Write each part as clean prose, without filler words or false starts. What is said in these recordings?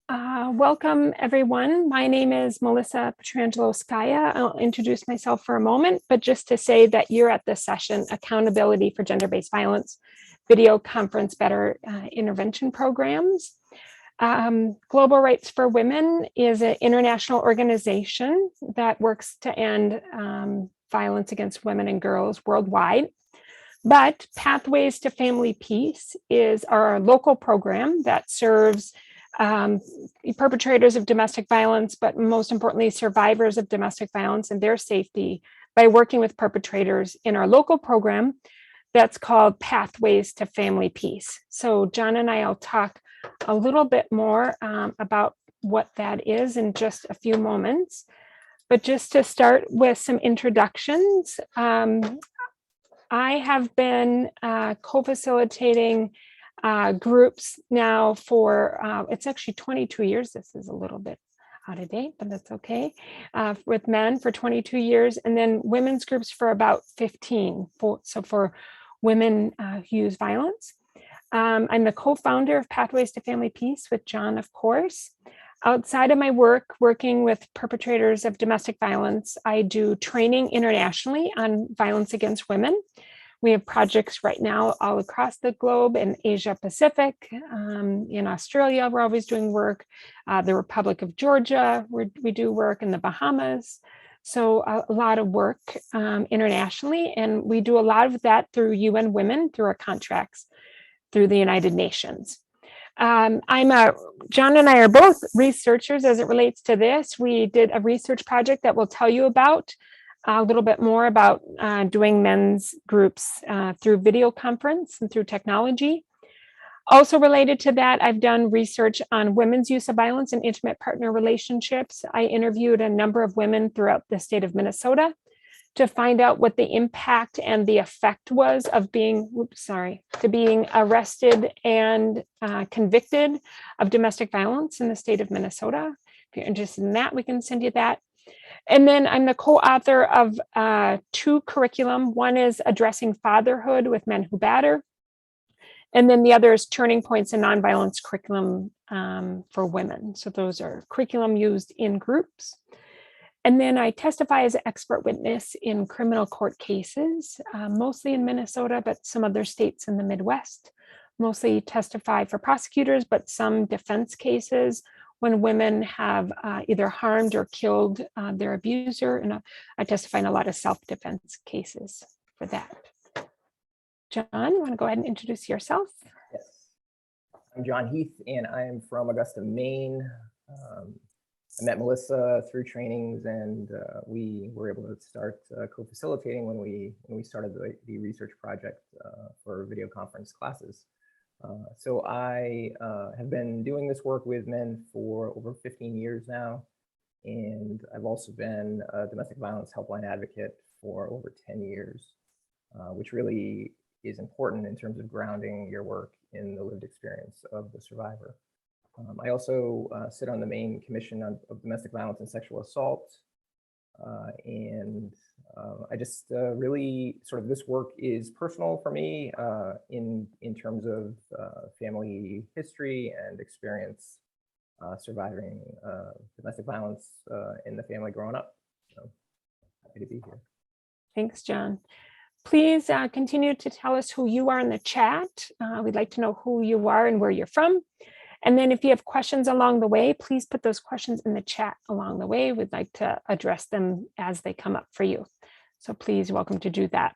Welcome, everyone. My name is Melissa Petrangelo-Skaya. I'll introduce myself for a moment, but just to say that you're at this session, Accountability for Gender-Based Violence, Video Conference Batterer Intervention Programs. Global Rights for Women is an international organization that works to end violence against women and girls worldwide. But Pathways to Family Peace is our local program that serves perpetrators of domestic violence, but most importantly, survivors of domestic violence and their safety by working with perpetrators in our local program that's called Pathways to Family Peace. So John and I will talk a little bit more about what that is in just a few moments. But just to start with some introductions, I have been co-facilitating groups now for, it's actually 22 years. This is a little bit out of date, but that's okay. With men for 22 years, and then women's groups for about 15. So for women who use violence. I'm the co-founder of Pathways to Family Peace with John, of course. Outside of my work, working with perpetrators of domestic violence, I do training internationally on violence against women. We have projects right now all across the globe in Asia Pacific, in Australia, we're always doing work, the Republic of Georgia, we do work in the Bahamas. So a lot of work internationally, and we do a lot of that through UN Women, through our contracts, through the United Nations. John and I are both researchers as it relates to this. We did a research project that we'll tell you about a little bit more about doing men's groups through video conference and through technology. Also related to that, I've done research on women's use of violence in intimate partner relationships. I interviewed a number of women throughout the state of Minnesota to find out what the impact and the effect was of being arrested and convicted of domestic violence in the state of Minnesota. If you're interested in that, we can send you that. And then I'm the co-author of two curriculum. One is Addressing Fatherhood with Men Who Batter. And then the other is Turning Points in Nonviolence Curriculum for Women. So those are curriculum used in groups. And then I testify as an expert witness in criminal court cases, mostly in Minnesota, but some other states in the Midwest. Mostly testify for prosecutors, but some defense cases when women have either harmed or killed their abuser. And I testify in a lot of self-defense cases for that. John, you want to go ahead and introduce yourself? Yes. I'm John Heath, and I am from Augusta, Maine. I met Melissa through trainings, and we were able to start co-facilitating when we started the research project for video conference classes. So I have been doing this work with men for over 15 years now, and I've also been a domestic violence helpline advocate for over 10 years, which really is important in terms of grounding your work in the lived experience of the survivor. I also sit on the Maine Commission of Domestic Violence and Sexual Assault, and I just really sort of, this work is personal for me in terms of family history and experience surviving domestic violence in the family growing up. So happy to be here. Thanks, John. Please continue to tell us who you are in the chat. We'd like to know who you are and where you're from. And then if you have questions along the way, please put those questions in the chat along the way. We'd like to address them as they come up for you. So please, welcome to do that.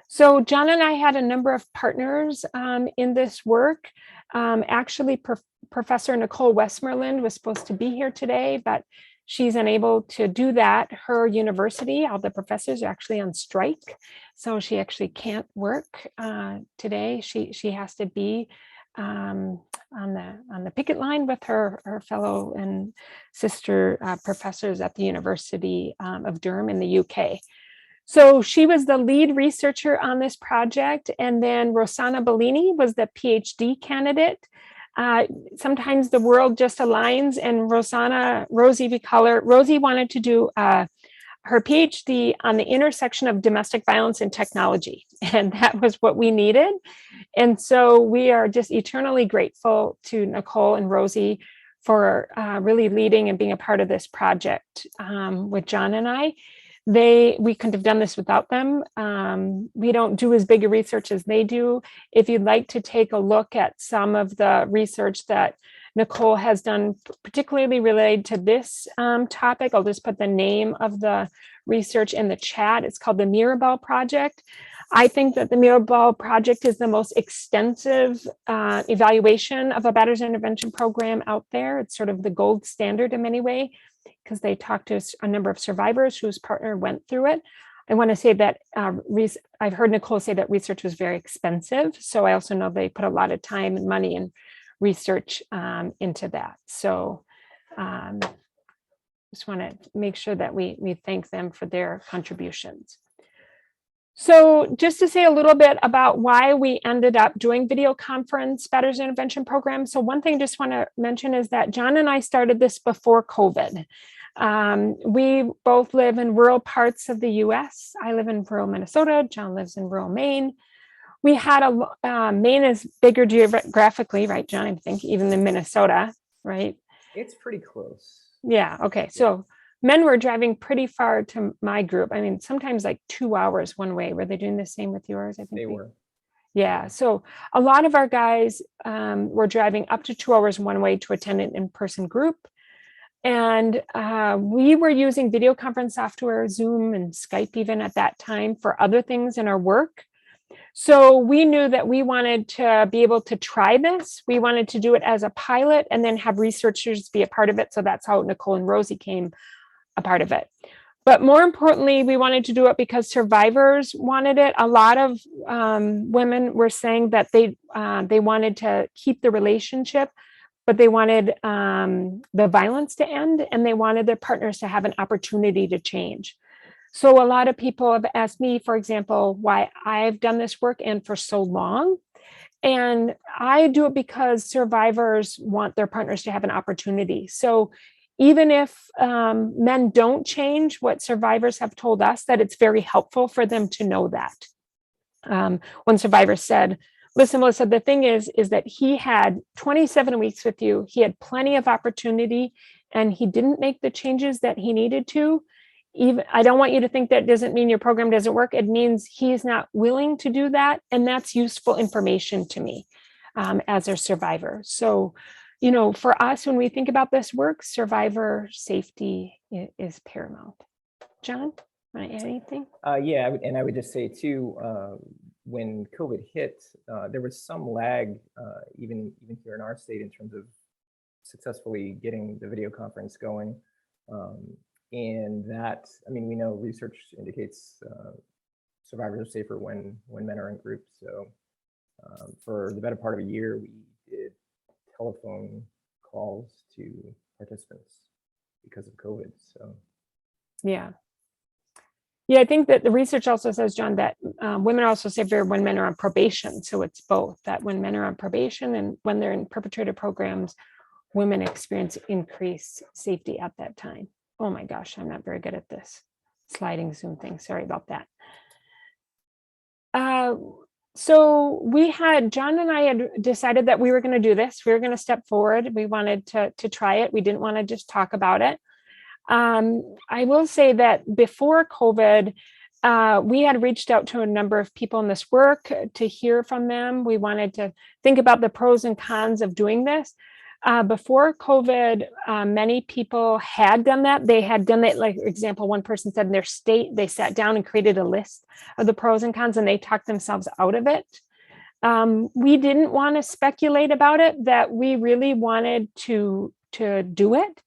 So John and I had a number of partners in this work. Actually, Professor Nicole Westmoreland was supposed to be here today, but she's unable to do that. Her university, all the professors are actually on strike. So she actually can't work today. She has to be on the picket line with her fellow and sister professors at the University of Durham in the UK. So she was the lead researcher on this project, and then Rosanna Bellini was the PhD candidate. Sometimes the world just aligns, and Rosie, we call her, Rosie wanted to do her PhD on the intersection of domestic violence and technology. And that was what we needed. And so we are just eternally grateful to Nicole and Rosie for really leading and being a part of this project with John and I. We couldn't have done this without them. We don't do as big a research as they do. If you'd like to take a look at some of the research that Nicole has done, particularly related to this topic, I'll just put the name of the research in the chat. It's called the Mirabel Project. I think that the Mirabel Project is the most extensive evaluation of a Batterers Intervention Program out there. It's sort of the gold standard in many ways, because they talked to a number of survivors whose partner went through it. I want to say that I've heard Nicole say that research was very expensive. So I also know they put a lot of time and money and research into that. So just want to make sure that we thank them for their contributions. So just to say a little bit about why we ended up doing video conference Batterers Intervention Program. So one thing I just want to mention is that John and I started this before COVID. We both live in rural parts of the US. I live in rural Minnesota. John lives in rural Maine. We had Maine is bigger geographically, right, John? I think even than Minnesota, right? It's pretty close. Yeah, okay. So men were driving pretty far to my group. I mean, sometimes like 2 hours one way. Were they doing the same with yours? I think They were. Yeah, so a lot of our guys were driving up to 2 hours one way to attend an in-person group. And we were using video conference software, Zoom and Skype even at that time for other things in our work. So we knew that we wanted to be able to try this. We wanted to do it as a pilot and then have researchers be a part of it. So that's how Nicole and Rosie came a part of it. But more importantly, we wanted to do it because survivors wanted it. A lot of women were saying that they wanted to keep the relationship, but they wanted the violence to end, and they wanted their partners to have an opportunity to change. So a lot of people have asked me, for example, why I've done this work and for so long. And I do it because survivors want their partners to have an opportunity. So even if men don't change, what survivors have told us, that it's very helpful for them to know that. One survivor said, listen, Melissa, the thing is that he had 27 weeks with you. He had plenty of opportunity and he didn't make the changes that he needed to. Even, I don't want you to think that doesn't mean your program doesn't work. It means he's not willing to do that. And that's useful information to me as a survivor. So, you know, for us, when we think about this work, survivor safety is paramount. John, want to add anything? Yeah, and I would just say too, when COVID hit, there was some lag, even here in our state, in terms of successfully getting the video conference going. And that, I mean, we know research indicates survivors are safer when men are in groups. So for the better part of a year, we did telephone calls to participants because of COVID. So yeah, I think that the research also says, John, that women are also safer when men are on probation. So it's both, that when men are on probation and when they're in perpetrator programs, women experience increased safety at that time. Oh my gosh, I'm not very good at this sliding Zoom thing. Sorry about that. So John and I had decided that we were going to do this. We were going to step forward. We wanted to try it. We didn't want to just talk about it. I will say that before COVID, we had reached out to a number of people in this work to hear from them. We wanted to think about the pros and cons of doing this. Before COVID, many people had done that. They had done it, like, for example, one person said in their state, they sat down and created a list of the pros and cons and they talked themselves out of it. We didn't want to speculate about it, that we really wanted to do it,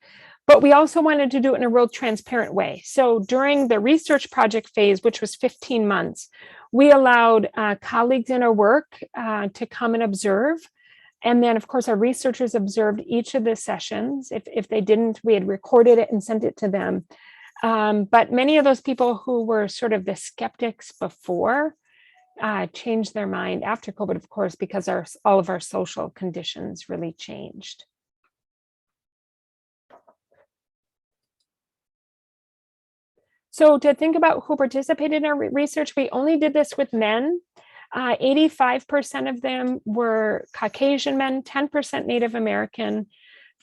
but we also wanted to do it in a real transparent way. So during the research project phase, which was 15 months, we allowed colleagues in our work to come and observe. And then, of course, our researchers observed each of the sessions. If they didn't, we had recorded it and sent it to them. But many of those people who were sort of the skeptics before changed their mind after COVID, of course, because all of our social conditions really changed. So to think about who participated in our research, we only did this with men. 85% of them were Caucasian men, 10% Native American,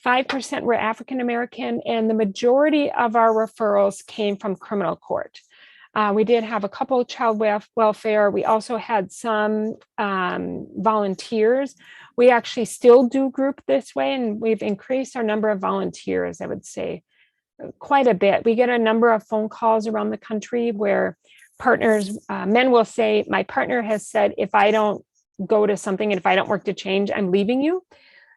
5% were African American, and the majority of our referrals came from criminal court. We did have a couple of child welfare. We also had some volunteers. We actually still do group this way, and we've increased our number of volunteers, I would say, quite a bit. We get a number of phone calls around the country where partners, men will say, my partner has said, if I don't go to something and if I don't work to change, I'm leaving you.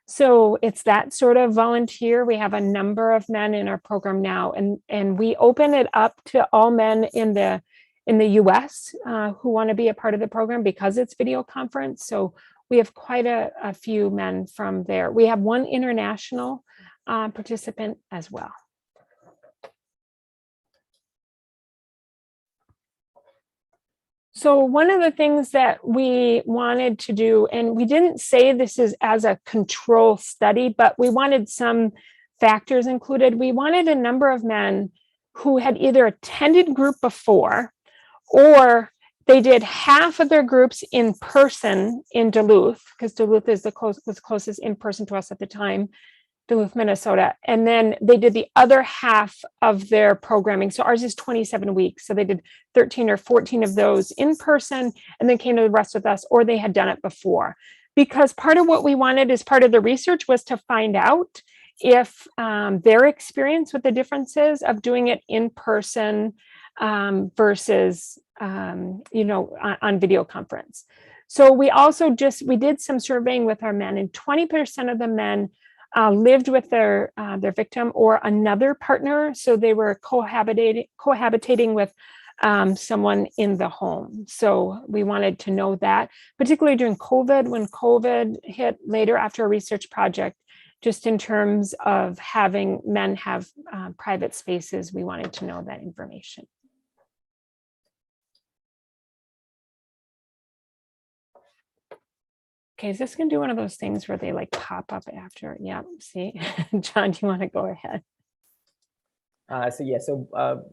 So it's that sort of volunteer. We have a number of men in our program now, and we open it up to all men in the US who want to be a part of the program because it's video conference. So we have quite a few men from there. We have one international participant as well. So one of the things that we wanted to do, and we didn't say this is as a control study, but we wanted some factors included. We wanted a number of men who had either attended group before, or they did half of their groups in person in Duluth, because Duluth is was closest in person to us at the time, Duluth, Minnesota. And then they did the other half of their programming. So ours is 27 weeks. So they did 13 or 14 of those in person and then came to the rest with us, or they had done it before. Because part of what we wanted as part of the research was to find out if their experience with the differences of doing it in person versus, on video conference. So we also we did some surveying with our men, and 20% of the men lived with their victim or another partner. So they were cohabitating with someone in the home. So we wanted to know that, particularly during COVID, when COVID hit later after a research project, just in terms of having men have private spaces, we wanted to know that information. Okay, is this going to do one of those things where they like pop up after? Yeah, see, John, do you want to go ahead? The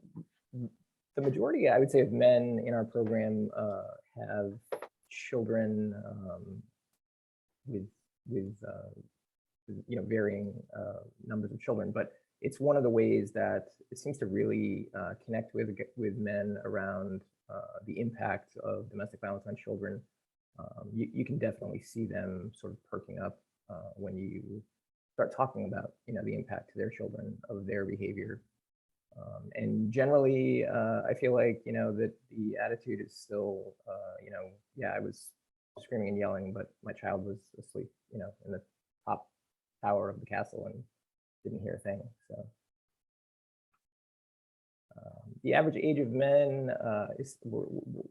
majority, I would say, of men in our program have children with varying numbers of children, but it's one of the ways that it seems to really connect with men around the impact of domestic violence on children. You can definitely see them sort of perking up when you start talking about the impact to their children of their behavior. And generally, I feel like that the attitude is still I was screaming and yelling, but my child was asleep in the top tower of the castle and didn't hear a thing. So the average age of men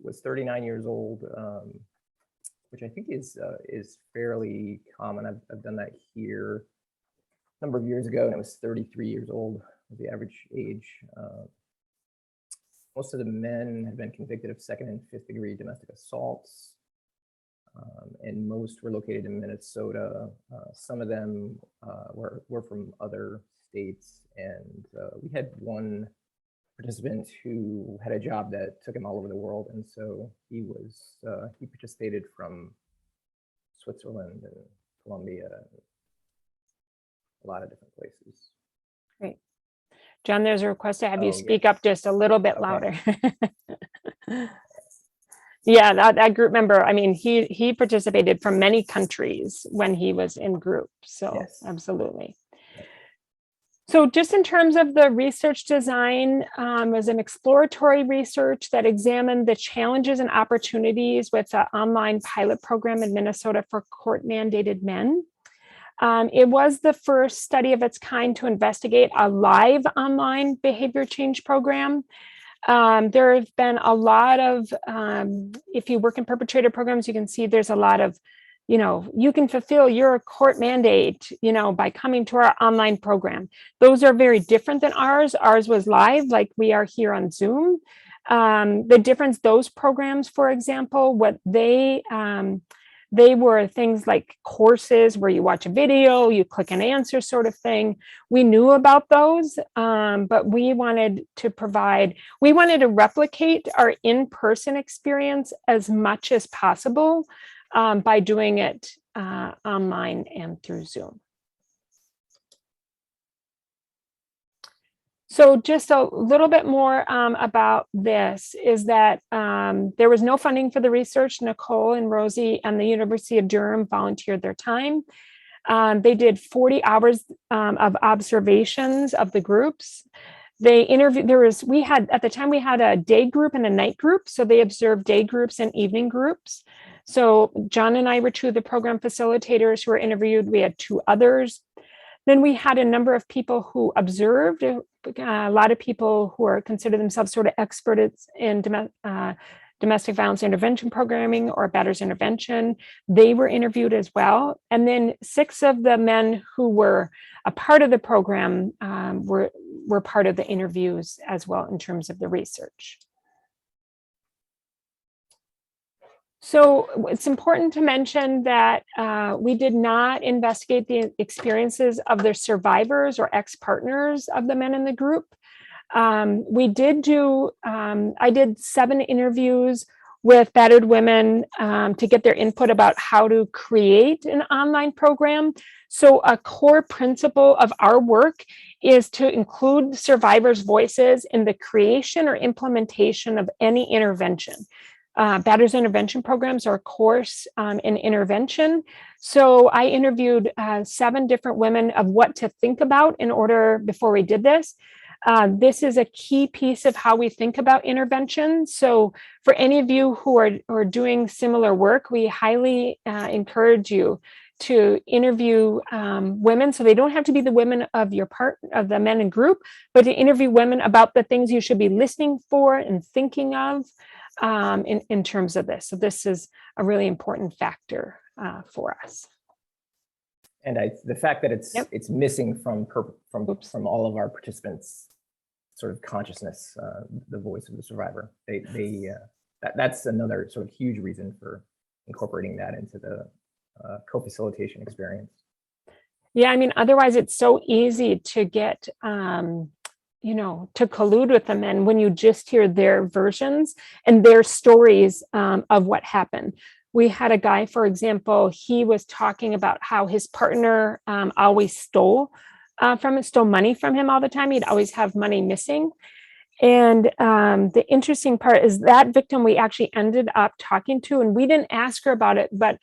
was 39 years old. Which I think is fairly common. I've done that here a number of years ago, and it was 33 years old was the average age. Most of the men have been convicted of 2nd and 5th degree domestic assaults, and most were located in Minnesota. Some of them were from other states, and we had one participant who had a job that took him all over the world, and so he participated from Switzerland and Colombia, and a lot of different places. Great. John, there's a request to have you speak up just a little bit louder. Yeah, that group member, I mean, he participated from many countries when he was in group, so yes. Absolutely. So just in terms of the research design, was an exploratory research that examined the challenges and opportunities with the online pilot program in Minnesota for court-mandated men. It was the first study of its kind to investigate a live online behavior change program. There have been a lot of, if you work in perpetrator programs, you can see there's a lot of, you can fulfill your court mandate, by coming to our online program. Those are very different than ours. Ours was live, like we are here on Zoom. The difference, those programs, for example, what they They were things like courses where you watch a video, you click an answer sort of thing. We knew about those, but we wanted to replicate our in-person experience as much as possible by doing it online and through Zoom. So just a little bit more about this is that there was no funding for the research. Nicole and Rosie and the University of Durham volunteered their time. They did 40 hours of observations of the groups. They interviewed, at the time we had a day group and a night group. So they observed day groups and evening groups. So John and I were two of the program facilitators who were interviewed. We had two others. Then we had a number of people who observed, a lot of people who are consider themselves sort of experts in domestic violence intervention programming or Batterers Intervention. They were interviewed as well. And then 6 of the men who were a part of the program were part of the interviews as well in terms of the research. So it's important to mention that we did not investigate the experiences of the survivors or ex-partners of the men in the group. We did do, I did 7 interviews with battered women to get their input about how to create an online program. So a core principle of our work is to include survivors' voices in the creation or implementation of any intervention. Batterers Intervention Programs are a course in intervention. So I interviewed 7 different women of what to think about in order before we did this. This is a key piece of how we think about intervention. So for any of you who are doing similar work, we highly encourage you to interview women. So they don't have to be the women of your of the men in group, but to interview women about the things you should be listening for and thinking of in terms of this. So this is a really important factor for us. And the fact that it's missing from all of our participants' sort of consciousness, the voice of the survivor. That's another sort of huge reason for incorporating that into the co-facilitation experience. Yeah, I mean, otherwise it's so easy to get to collude with the men when you just hear their versions and their stories of what happened. We had a guy, for example, he was talking about how his partner always stole money from him all the time. He'd always have money missing. And the interesting part is that victim we actually ended up talking to, and we didn't ask her about it, but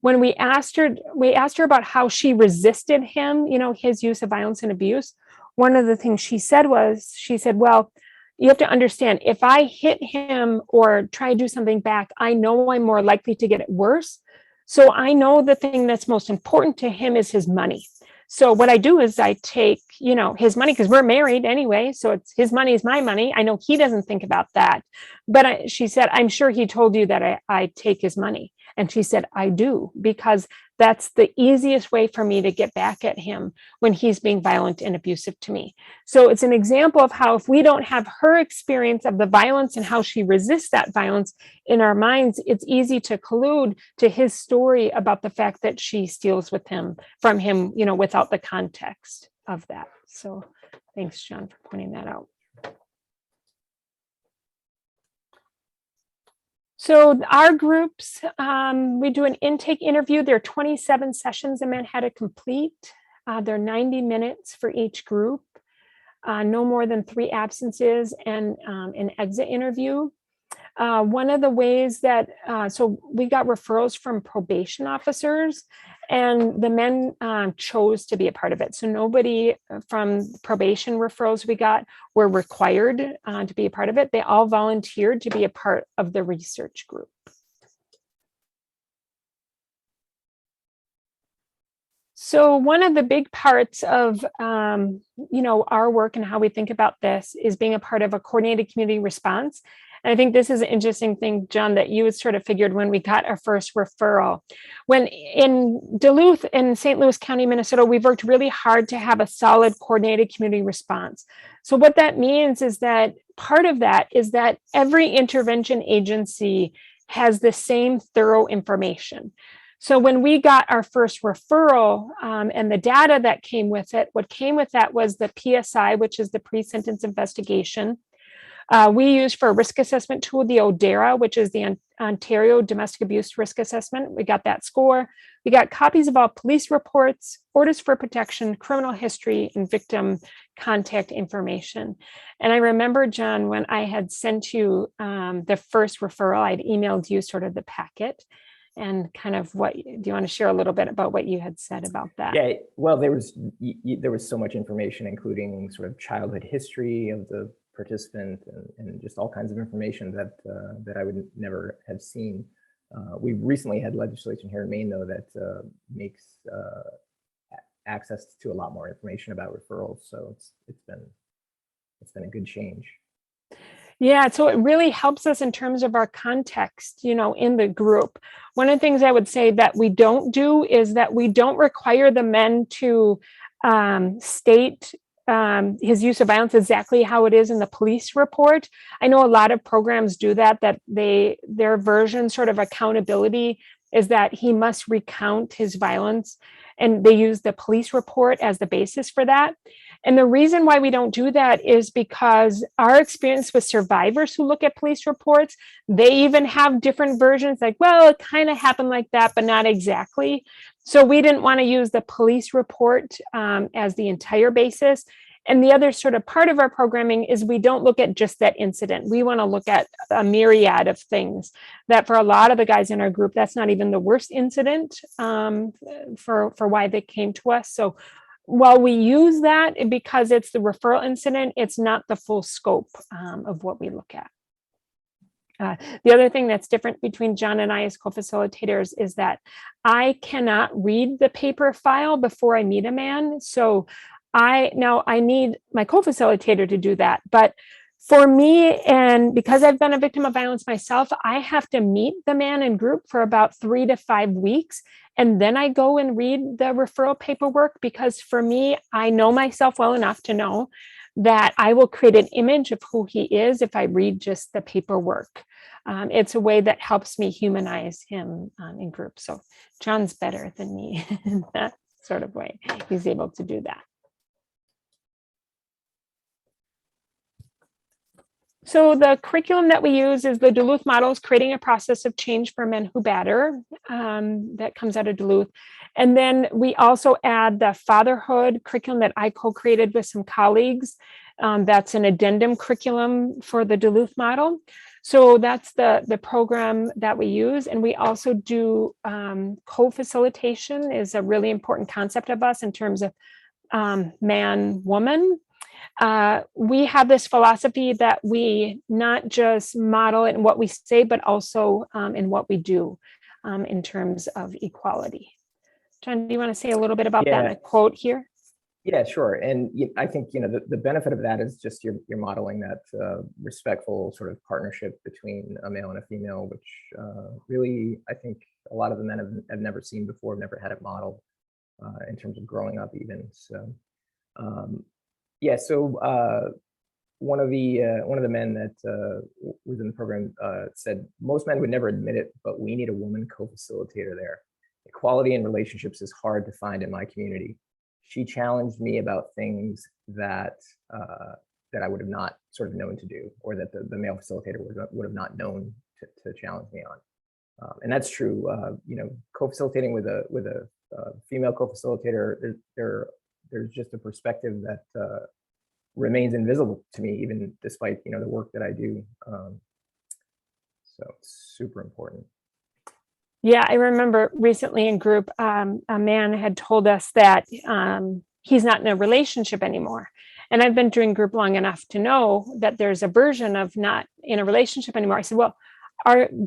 when we asked her about how she resisted him, his use of violence and abuse. One of the things she said, well, you have to understand, if I hit him or try to do something back, I know I'm more likely to get it worse. So I know the thing that's most important to him is his money. So what I do is I take, his money, because we're married anyway. So it's his money is my money. I know he doesn't think about that. But she said, I'm sure he told you that I take his money. And she said, I do, because that's the easiest way for me to get back at him when he's being violent and abusive to me. So it's an example of how if we don't have her experience of the violence and how she resists that violence in our minds, it's easy to collude to his story about the fact that she steals from him, without the context of that. So thanks, John, for pointing that out. So our groups, we do an intake interview. There are 27 sessions the men had to complete. They're 90 minutes for each group, no more than 3 absences and an exit interview. One of the ways that, so we got referrals from probation officers, and the men chose to be a part of it. So nobody from probation referrals we got were required to be a part of it. They all volunteered to be a part of the research group. So one of the big parts of, our work and how we think about this is being a part of a coordinated community response. And I think this is an interesting thing, John, that you sort of figured when we got our first referral. When in Duluth and St. Louis County, Minnesota, we've worked really hard to have a solid coordinated community response. So what that means is that part of that is that every intervention agency has the same thorough information. So when we got our first referral and the data that came with it, what came with that was the PSI, which is the pre-sentence investigation. We use for a risk assessment tool, the ODERA, which is the Ontario Domestic Abuse Risk Assessment. We got that score. We got copies of all police reports, orders for protection, criminal history, and victim contact information. And I remember, John, when I had sent you the first referral, I'd emailed you sort of the packet and kind of do you want to share a little bit about what you had said about that? Yeah, well, there was so much information, including sort of childhood history of the participant and just all kinds of information that I would never have seen. We recently had legislation here in Maine, though, that makes access to a lot more information about referrals. So it's been a good change. Yeah, so it really helps us in terms of our context, in the group. One of the things I would say that we don't do is that we don't require the men to state his use of violence exactly how it is in the police report. I know a lot of programs do that their version sort of accountability is that he must recount his violence, and they use the police report as the basis for that. And the reason why we don't do that is because our experience with survivors who look at police reports, they even have different versions, like, well, it kind of happened like that, but not exactly. So we didn't want to use the police report as the entire basis. And the other sort of part of our programming is we don't look at just that incident. We want to look at a myriad of things that for a lot of the guys in our group, that's not even the worst incident for why they came to us. So while we use that because it's the referral incident, it's not the full scope of what we look at. The other thing that's different between John and I as co-facilitators is that I cannot read the paper file before I meet a man. So I need my co-facilitator to do that. But for me, and because I've been a victim of violence myself, I have to meet the man in group for about 3 to 5 weeks. And then I go and read the referral paperwork, because for me, I know myself well enough to know that I will create an image of who he is if I read just the paperwork. It's a way that helps me humanize him in group. So John's better than me in that sort of way. He's able to do that. So the curriculum that we use is the Duluth models, creating a process of change for men who batter, that comes out of Duluth. And then we also add the fatherhood curriculum that I co-created with some colleagues. That's an addendum curriculum for the Duluth model. So that's the program that we use. And we also do co-facilitation is a really important concept of us in terms of man, woman. We have this philosophy that we not just model it in what we say, but also in what we do in terms of equality. John, do you want to say a little bit about that in a quote here? Yeah, sure. And I think, the benefit of that is just you're modeling that respectful sort of partnership between a male and a female, which really, I think a lot of the men have never seen before, never had it modeled in terms of growing up even. So, yeah, so one of the men that was in the program said, most men would never admit it, but we need a woman co-facilitator there. Equality in relationships is hard to find in my community. She challenged me about things that I would have not sort of known to do, or that the male facilitator would have not known to challenge me on. And that's true. Co-facilitating with a female co-facilitator, there's just a perspective that remains invisible to me, even despite the work that I do. So it's super important. Yeah, I remember recently in group, a man had told us that he's not in a relationship anymore. And I've been doing group long enough to know that there's a version of not in a relationship anymore. I said, well,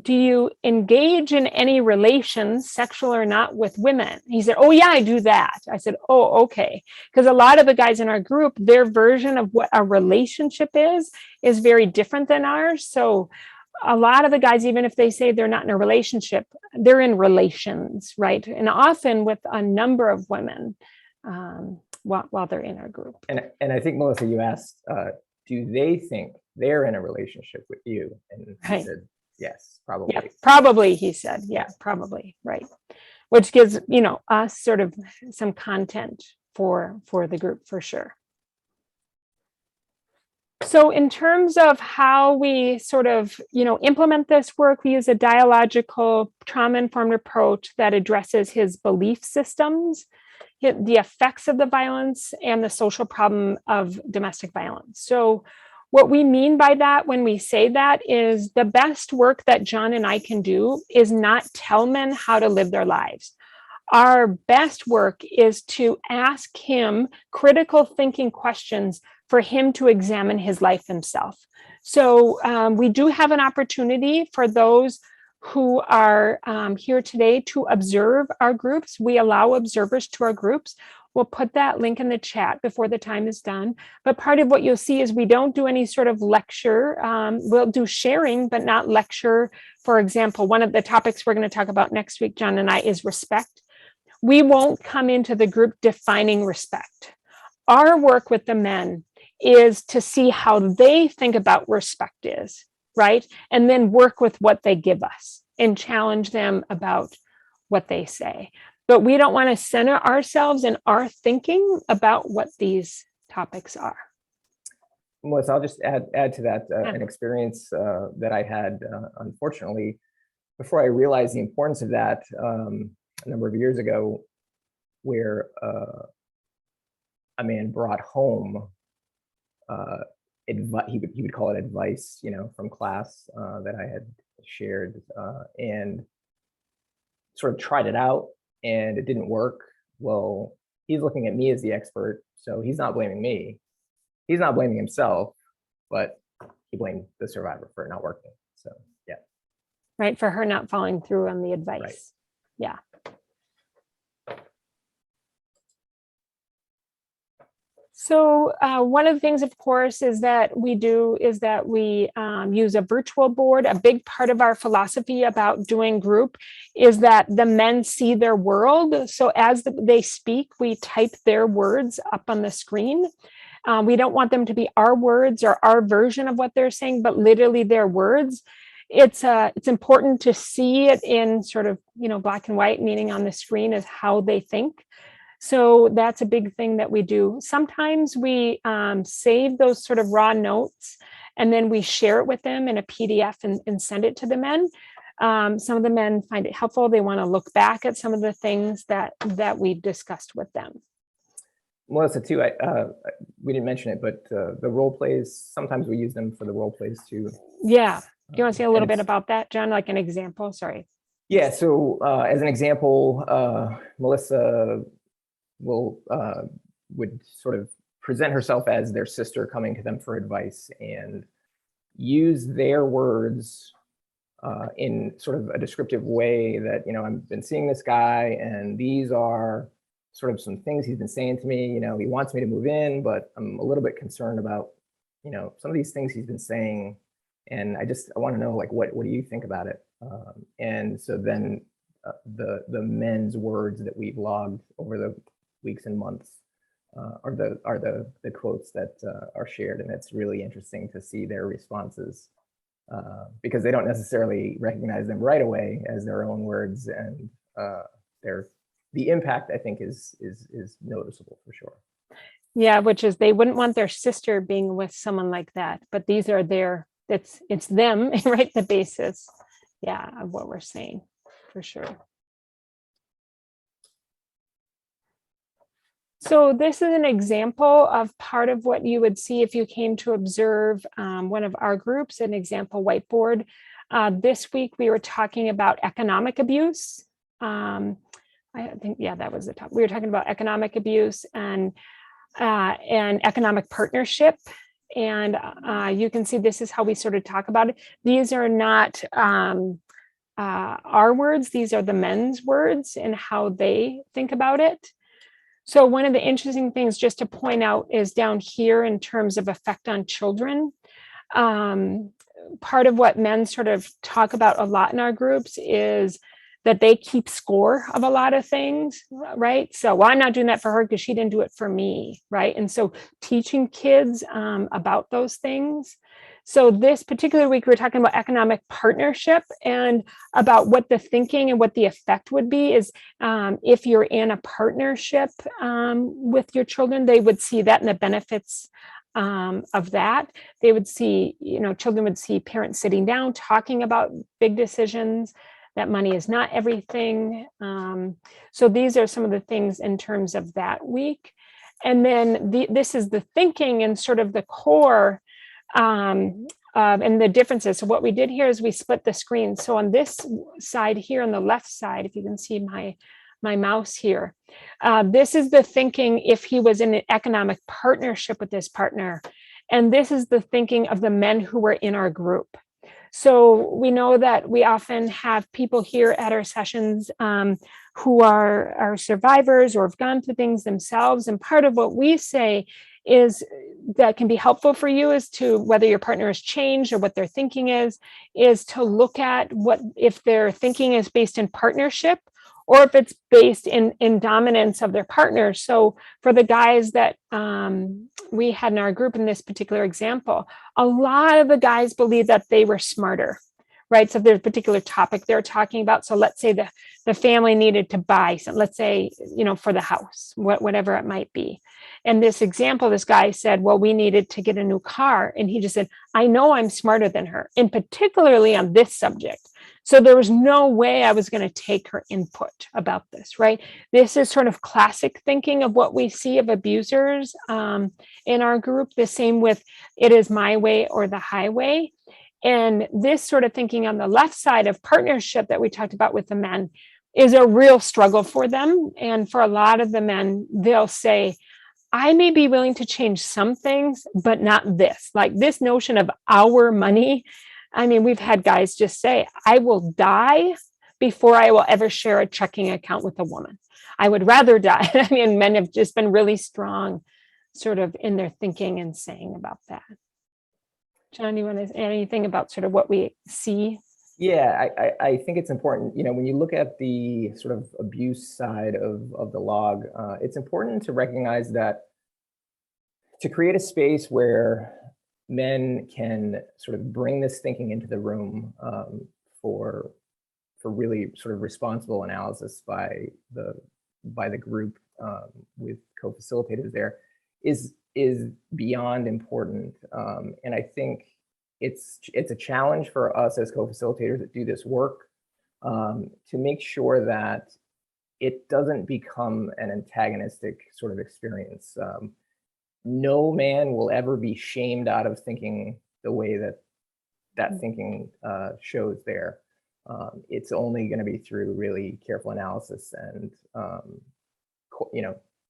do you engage in any relations, sexual or not, with women? He said, oh yeah, I do that. I said, oh, okay. Because a lot of the guys in our group, their version of what a relationship is very different than ours. So a lot of the guys, even if they say they're not in a relationship, they're in relations, right? And often with a number of women while they're in our group. And I think, Melissa, you asked, do they think they're in a relationship with you? And he said, yes, probably. Yeah, probably, he said. Yeah, probably, right. which gives, us sort of some content for the group for sure. So in terms of how we sort of, implement this work, we use a dialogical trauma-informed approach that addresses his belief systems, the effects of the violence, and the social problem of domestic violence. So what we mean by that when we say that is the best work that John and I can do is not tell men how to live their lives. Our best work is to ask him critical thinking questions for him to examine his life himself. So we do have an opportunity for those who are here today to observe our groups. We allow observers to our groups. We'll put that link in the chat before the time is done. But part of what you'll see is we don't do any sort of lecture. We'll do sharing, but not lecture. For example, one of the topics we're going to talk about next week, John and I, is respect. We won't come into the group defining respect. Our work with the men is to see how they think about respect is, right? And then work with what they give us and challenge them about what they say. But we don't want to center ourselves in our thinking about what these topics are. Melissa, I'll just add to that an experience that I had, unfortunately, before I realized the importance of that a number of years ago, where a man brought home he would call it advice, from class that I had shared, and sort of tried it out, and it didn't work. Well, he's looking at me as the expert, so he's not blaming me. He's not blaming himself, but he blamed the survivor for it not working. So, yeah. Right, for her not following through on the advice. Right. Yeah. So one of the things, of course, is that we use a virtual board. A big part of our philosophy about doing group is that the men see their world. So as they speak, we type their words up on the screen. We don't want them to be our words or our version of what they're saying, but literally their words. It's important to see it in sort of, black and white, meaning on the screen is how they think. So that's a big thing that we do. Sometimes we save those sort of raw notes and then we share it with them in a PDF and send it to the men. Some of the men find it helpful. They want to look back at some of the things that we've discussed with them. Melissa, too, we didn't mention it, but the role plays, sometimes we use them for the role plays too. Yeah. Do you want to say a little bit about that, John, like an example? Sorry. Yeah, so as an example, Melissa would sort of present herself as their sister coming to them for advice and use their words in sort of a descriptive way that, I've been seeing this guy and these are sort of some things he's been saying to me. He wants me to move in, but I'm a little bit concerned about, some of these things he's been saying. And I want to know, like, what do you think about it? And so then the men's words that we've logged over the weeks and months are the quotes that are shared, and it's really interesting to see their responses because they don't necessarily recognize them right away as their own words, and the impact, I think, is noticeable for sure. Yeah, which is they wouldn't want their sister being with someone like that, but these are it's them, right? The basis, of what we're saying, for sure. So this is an example of part of what you would see if you came to observe one of our groups, an example whiteboard. This week, we were talking about economic abuse. I think, that was the top. We were talking about economic abuse and economic partnership. And you can see this is how we sort of talk about it. These are not our words. These are the men's words and how they think about it. So one of the interesting things just to point out is down here in terms of effect on children. Part of what men sort of talk about a lot in our groups is that they keep score of a lot of things, right? So, well, I'm not doing that for her because she didn't do it for me, right? And so teaching kids about those things. So this particular week, we're talking about economic partnership and about what the thinking and what the effect would be is if you're in a partnership with your children, they would see that and the benefits of that. They would see, children would see parents sitting down, talking about big decisions, that money is not everything. So these are some of the things in terms of that week. And then this is the thinking and sort of the core and the differences. So what we did here is we split the screen. So on this side here, on the left side, if you can see my mouse here, this is the thinking if he was in an economic partnership with his partner. And this is the thinking of the men who were in our group. So we know that we often have people here at our sessions who are survivors or have gone through things themselves. And part of what we say is that can be helpful for you is to, whether your partner has changed or what their thinking is to look at what, if their thinking is based in partnership or if it's based in dominance of their partner. So for the guys that we had in our group in this particular example, a lot of the guys believe that they were smarter, right? So if there's a particular topic they're talking about. So let's say the family needed to buy some, let's say, for the house, whatever it might be. And this example, this guy said, well, we needed to get a new car. And he just said, I know I'm smarter than her, and particularly on this subject. So there was no way I was going to take her input about this, right? This is sort of classic thinking of what we see of abusers in our group. The same with it is my way or the highway. And this sort of thinking on the left side of partnership that we talked about with the men is a real struggle for them. And for a lot of the men, they'll say, I may be willing to change some things, but not this. Like this notion of our money. I mean, we've had guys just say, I will die before I will ever share a checking account with a woman. I would rather die. I mean, men have just been really strong sort of in their thinking and saying about that. John, you want to add anything about sort of what we see? Yeah, I think it's important, when you look at the sort of abuse side of the log, it's important to recognize that to create a space where men can sort of bring this thinking into the room for really sort of responsible analysis by the group with co-facilitators there is beyond important. And I think it's a challenge for us as co-facilitators that do this work to make sure that it doesn't become an antagonistic sort of experience. No man will ever be shamed out of thinking the way that thinking shows there. It's only going to be through really careful analysis and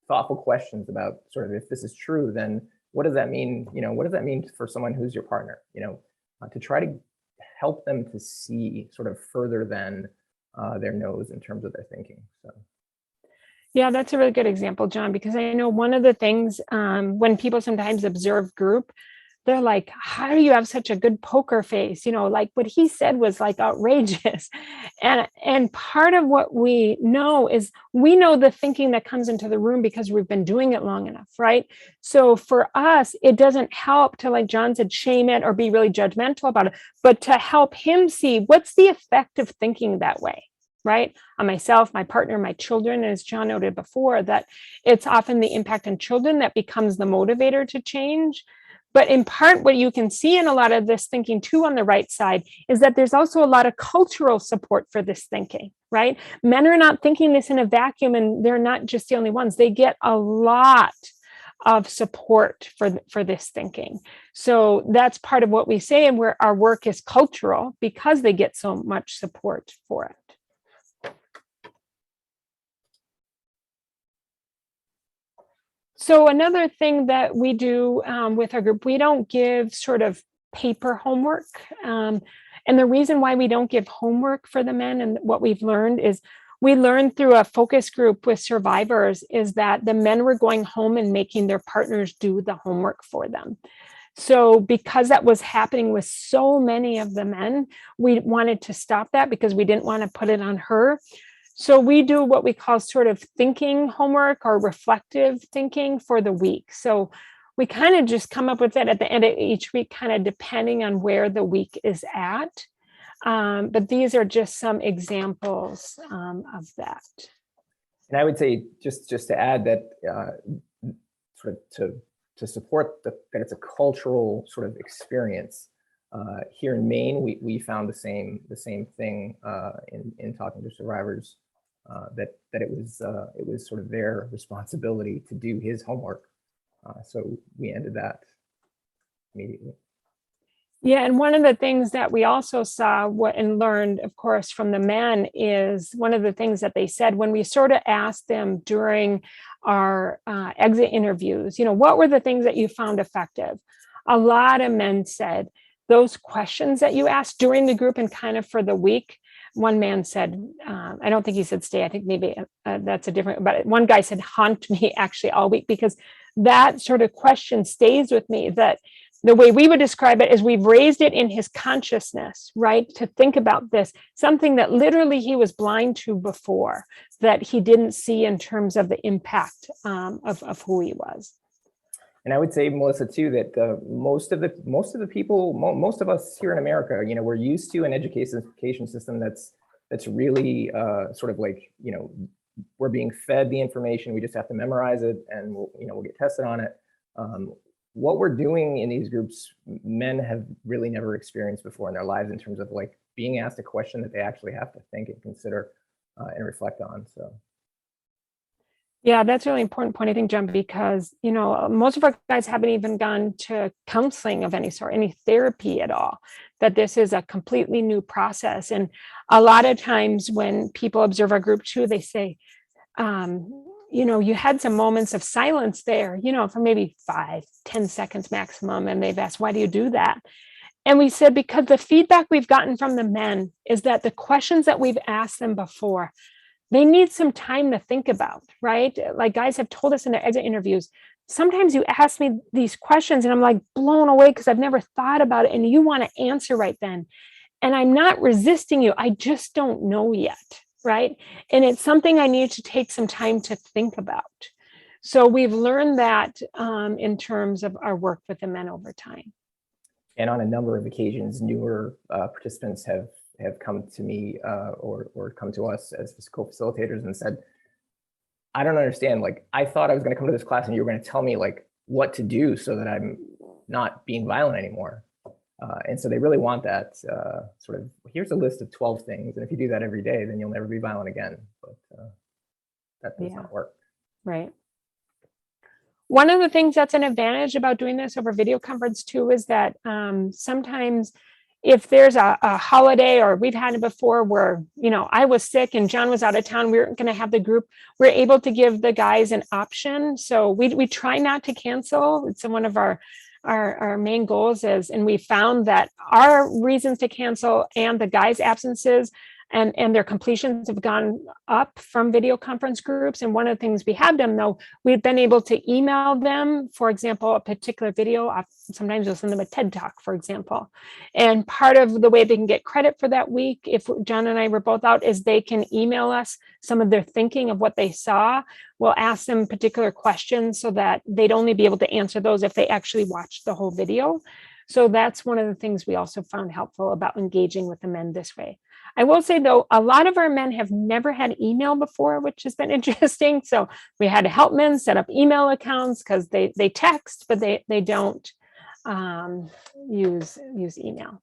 thoughtful questions about sort of, if this is true, then what does that mean? What does that mean for someone who's your partner? To try to help them to see sort of further than their nose in terms of their thinking. So. Yeah, that's a really good example, John, because I know one of the things when people sometimes observe group, they're like, how do you have such a good poker face? Like what he said was like outrageous. And part of what we know is we know the thinking that comes into the room because we've been doing it long enough, right? So for us, it doesn't help to, like John said, shame it or be really judgmental about it, but to help him see what's the effect of thinking that way. Right? On myself, my partner, my children, as John noted before, that it's often the impact on children that becomes the motivator to change. But in part, what you can see in a lot of this thinking too on the right side is that there's also a lot of cultural support for this thinking, right? Men are not thinking this in a vacuum, and they're not just the only ones. They get a lot of support for this thinking. So that's part of what we say, and where our work is cultural because they get so much support for it. So another thing that we do with our group, we don't give sort of paper homework. And the reason why we don't give homework for the men, and what we've learned is we learned through a focus group with survivors, is that the men were going home and making their partners do the homework for them. So because that was happening with so many of the men, we wanted to stop that because we didn't want to put it on her. So we do what we call sort of thinking homework or reflective thinking for the week. So we kind of just come up with it at the end of each week, kind of depending on where the week is at. But these are just some examples of that. And I would say, just to add that, sort of to support that it's a cultural sort of experience. Here in Maine, we found the same thing in talking to survivors, that it was sort of their responsibility to do his homework. So we ended that immediately. Yeah, and one of the things that we also saw and learned, of course, from the men is one of the things that they said when we sort of asked them during our exit interviews, what were the things that you found effective? A lot of men said those questions that you asked during the group and kind of for the week. One man said, I don't think he said stay. I think maybe that's a different, but one guy said haunt me actually all week, because that sort of question stays with me, that the way we would describe it is we've raised it in his consciousness, right? To think about this, something that literally he was blind to before, that he didn't see in terms of the impact of who he was. And I would say, Melissa, too, that most of the people, most of us here in America, we're used to an education system that's really sort of like, we're being fed the information. We just have to memorize it, and we'll get tested on it. What we're doing in these groups, men have really never experienced before in their lives, in terms of like being asked a question that they actually have to think and consider and reflect on. So. Yeah, that's a really important point, I think, John, because, most of our guys haven't even gone to counseling of any sort, any therapy at all, that this is a completely new process. And a lot of times when people observe our group too, they say, you had some moments of silence there, for maybe 5-10 seconds maximum. And they've asked, why do you do that? And we said, because the feedback we've gotten from the men is that the questions that we've asked them before, they need some time to think about, right? Like guys have told us in their exit interviews, sometimes you ask me these questions and I'm like blown away because I've never thought about it. And you want to answer right then. And I'm not resisting you. I just don't know yet. Right. And it's something I need to take some time to think about. So we've learned that in terms of our work with the men over time. And on a number of occasions, newer participants have come to me or come to us as co-facilitators and said, I don't understand. Like, I thought I was going to come to this class and you were going to tell me like what to do so that I'm not being violent anymore. And so they really want that sort of, here's a list of 12 things. And if you do that every day, then you'll never be violent again. But that does not work. Right. One of the things that's an advantage about doing this over video conference too is that sometimes if there's a holiday, or we've had it before where, I was sick and John was out of town, we weren't going to have the group, we're able to give the guys an option. So we try not to cancel. It's one of our main goals is, and we found that our reasons to cancel and the guys' absences and their completions have gone up from video conference groups. And one of the things we have done, though, we've been able to email them, for example, a particular video. Sometimes we'll send them a TED Talk, for example. And part of the way they can get credit for that week, if John and I were both out, is they can email us some of their thinking of what they saw. We'll ask them particular questions so that they'd only be able to answer those if they actually watched the whole video. So that's one of the things we also found helpful about engaging with the men this way. I will say, though, a lot of our men have never had email before, which has been interesting. So we had to help men set up email accounts because they text, but they don't use email.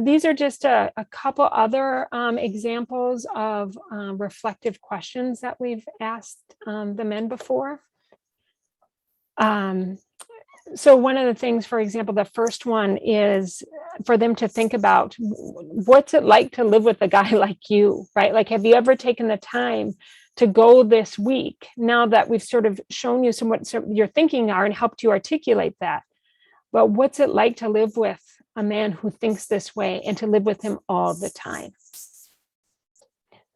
These are just a couple other examples of reflective questions that we've asked the men before. So one of the things, for example, the first one is for them to think about what's it like to live with a guy like you, right? Like, have you ever taken the time to go this week, now that we've sort of shown you what your thinking are and helped you articulate that? But what's it like to live with a man who thinks this way and to live with him all the time?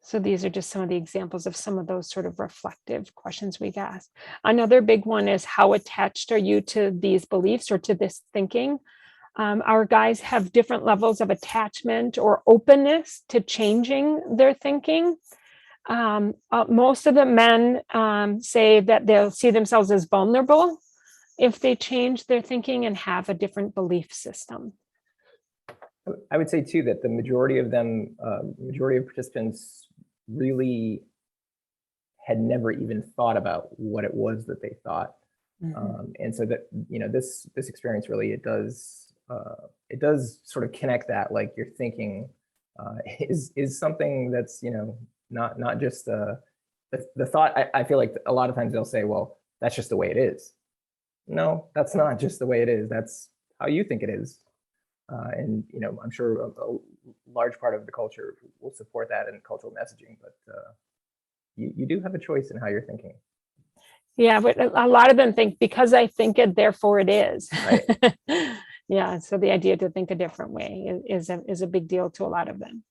So these are just some of the examples of some of those sort of reflective questions we asked. Another big one is, how attached are you to these beliefs or to this thinking? Our guys have different levels of attachment or openness to changing their thinking. Most of the men say that they'll see themselves as vulnerable if they change their thinking and have a different belief system. I would say too that the majority of them, majority of participants really had never even thought about what it was that they thought. And so that, this experience really, it does sort of connect that, like your thinking is something that's, not just the thought. I feel like a lot of times they'll say, well, that's just the way it is. No, that's not just the way it is. That's how you think it is. And, I'm sure a large part of the culture will support that in cultural messaging, but you do have a choice in how you're thinking. Yeah, but a lot of them think because I think it, therefore it is. Right. Yeah, so the idea to think a different way is a big deal to a lot of them.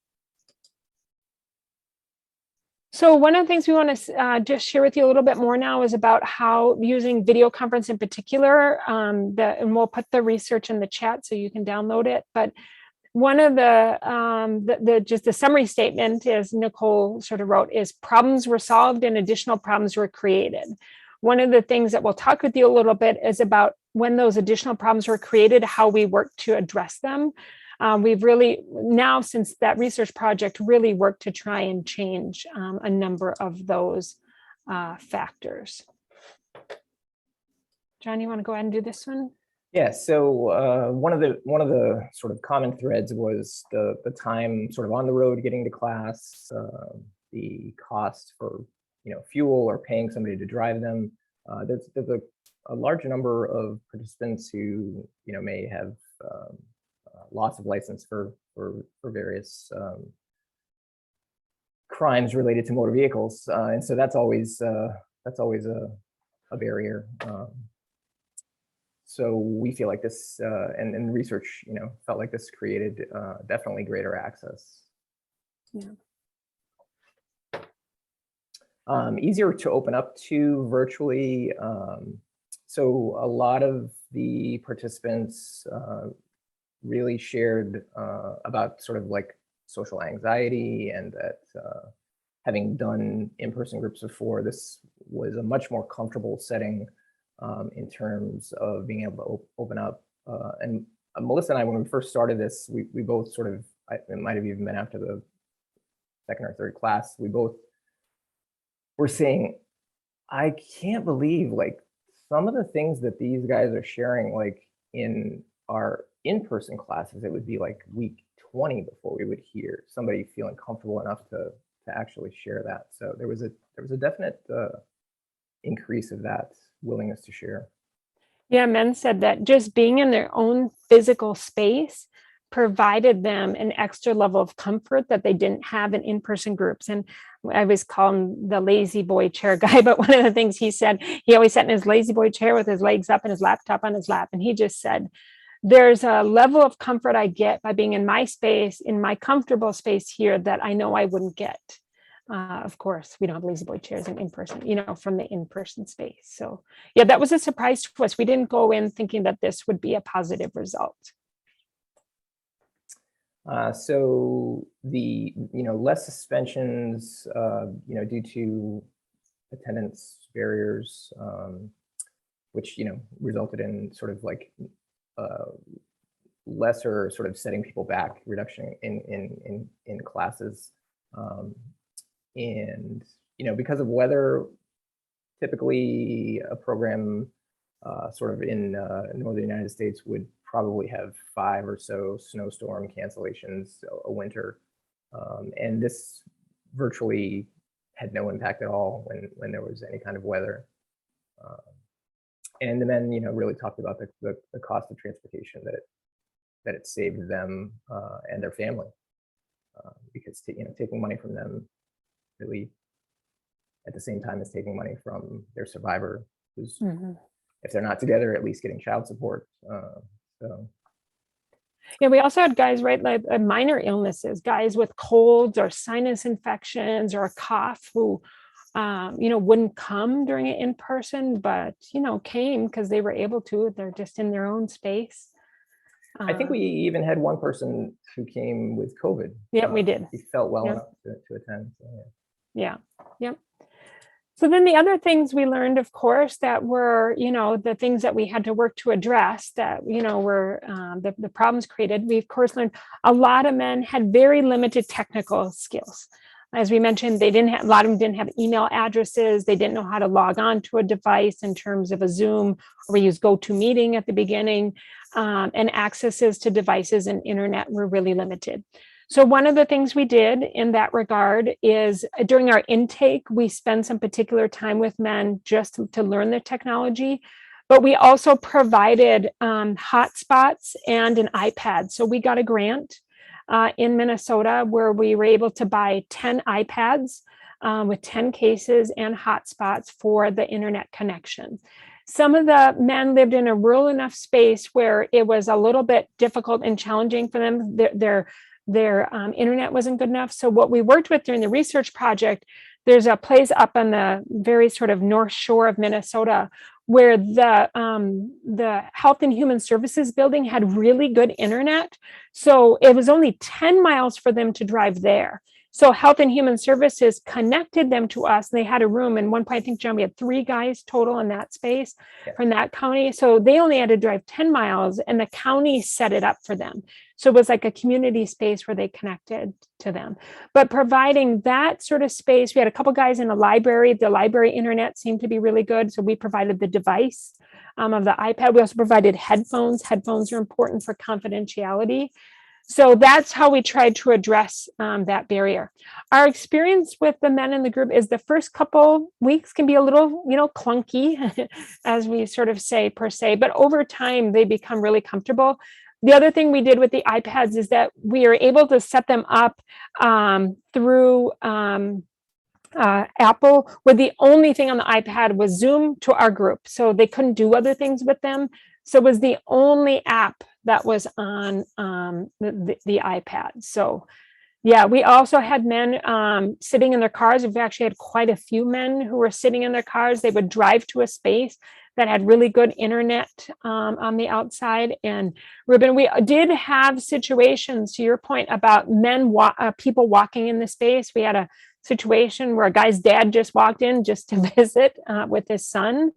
So one of the things we want to just share with you a little bit more now is about how using video conference in particular, and we'll put the research in the chat so you can download it. But one of just the summary statement, as Nicole sort of wrote, is problems were solved and additional problems were created. One of the things that we'll talk with you a little bit is about when those additional problems were created, how we work to address them. We've really now, since that research project, really worked to try and change a number of those factors. John, you want to go ahead and do this one? Yeah. So one of the sort of common threads was the time sort of on the road getting to class, the cost for fuel or paying somebody to drive them. There's a large number of participants who may have loss of license for various crimes related to motor vehicles, and so that's always a barrier. So we feel like this, and research, felt like this created definitely greater access. Yeah. Easier to open up to virtually. So a lot of the participants really shared about sort of like social anxiety, and that having done in-person groups before, this was a much more comfortable setting in terms of being able to open up. And Melissa and I, when we first started this, we both sort of, it might have even been after the second or third class, we both were saying, I can't believe like some of the things that these guys are sharing, like in our in-person classes, it would be like week 20 before we would hear somebody feeling comfortable enough to actually share that. So there was a definite increase of that willingness to share. Yeah, men said that just being in their own physical space provided them an extra level of comfort that they didn't have in in-person groups. And I always call him the lazy boy chair guy, but one of the things he said, he always sat in his lazy boy chair with his legs up and his laptop on his lap. And he just said, there's a level of comfort I get by being in my space, in my comfortable space here, that I know I wouldn't get. Of course, we don't have lazy boy chairs in person, from the in-person space. So yeah, that was a surprise to us. We didn't go in thinking that this would be a positive result. So the less suspensions due to attendance barriers, which resulted in sort of like lesser sort of setting people back, reduction in classes, and because of weather, typically a program sort of in northern United States would probably have 5 or so snowstorm cancellations a winter, and this virtually had no impact at all when there was any kind of weather. And the men really talked about the cost of transportation that it saved them and their family, because taking money from them really at the same time as taking money from their survivor, who's if they're not together, at least getting child support. So yeah, we also had guys, right, like minor illnesses, guys with colds or sinus infections or a cough who wouldn't come during it in person, but came because they were able to. They're just in their own space. I think we even had one person who came with COVID. Yeah, we did. He felt well enough to attend. So, yeah. Yep. So then the other things we learned, of course, that were, the things that we had to work to address that, were the problems created. We, of course, learned a lot of men had very limited technical skills. As we mentioned, a lot of them didn't have email addresses. They didn't know how to log on to a device in terms of a Zoom, or we used GoToMeeting at the beginning, and accesses to devices and internet were really limited. So one of the things we did in that regard is during our intake, we spend some particular time with men just to learn the technology, but we also provided hotspots and an iPad. So we got a grant in Minnesota where we were able to buy 10 iPads with 10 cases and hotspots for the internet connection. Some of the men lived in a rural enough space where it was a little bit difficult and challenging for them. Their internet wasn't good enough. So what we worked with during the research project, there's a place up on the very sort of north shore of Minnesota where the Health and Human Services building had really good internet. So it was only 10 miles for them to drive there. So Health and Human Services connected them to us. They had a room. And one point, I think, John, we had 3 guys total in that space from that county. So they only had to drive 10 miles and the county set it up for them. So it was like a community space where they connected to them. But providing that sort of space, we had a couple guys in the library. The library internet seemed to be really good. So we provided the device of the iPad. We also provided headphones. Headphones are important for confidentiality. So that's how we tried to address that barrier. Our experience with the men in the group is the first couple weeks can be a little, clunky, as we sort of say per se, but over time they become really comfortable. The other thing we did with the iPads is that we are able to set them up through Apple, where the only thing on the iPad was Zoom to our group. So they couldn't do other things with them. So it was the only app that was on the iPad. So yeah, we also had men sitting in their cars. We've actually had quite a few men who were sitting in their cars. They would drive to a space that had really good internet on the outside. And Ruben, we did have situations, to your point, about people walking in the space. We had a situation where a guy's dad just walked in just to visit with his son.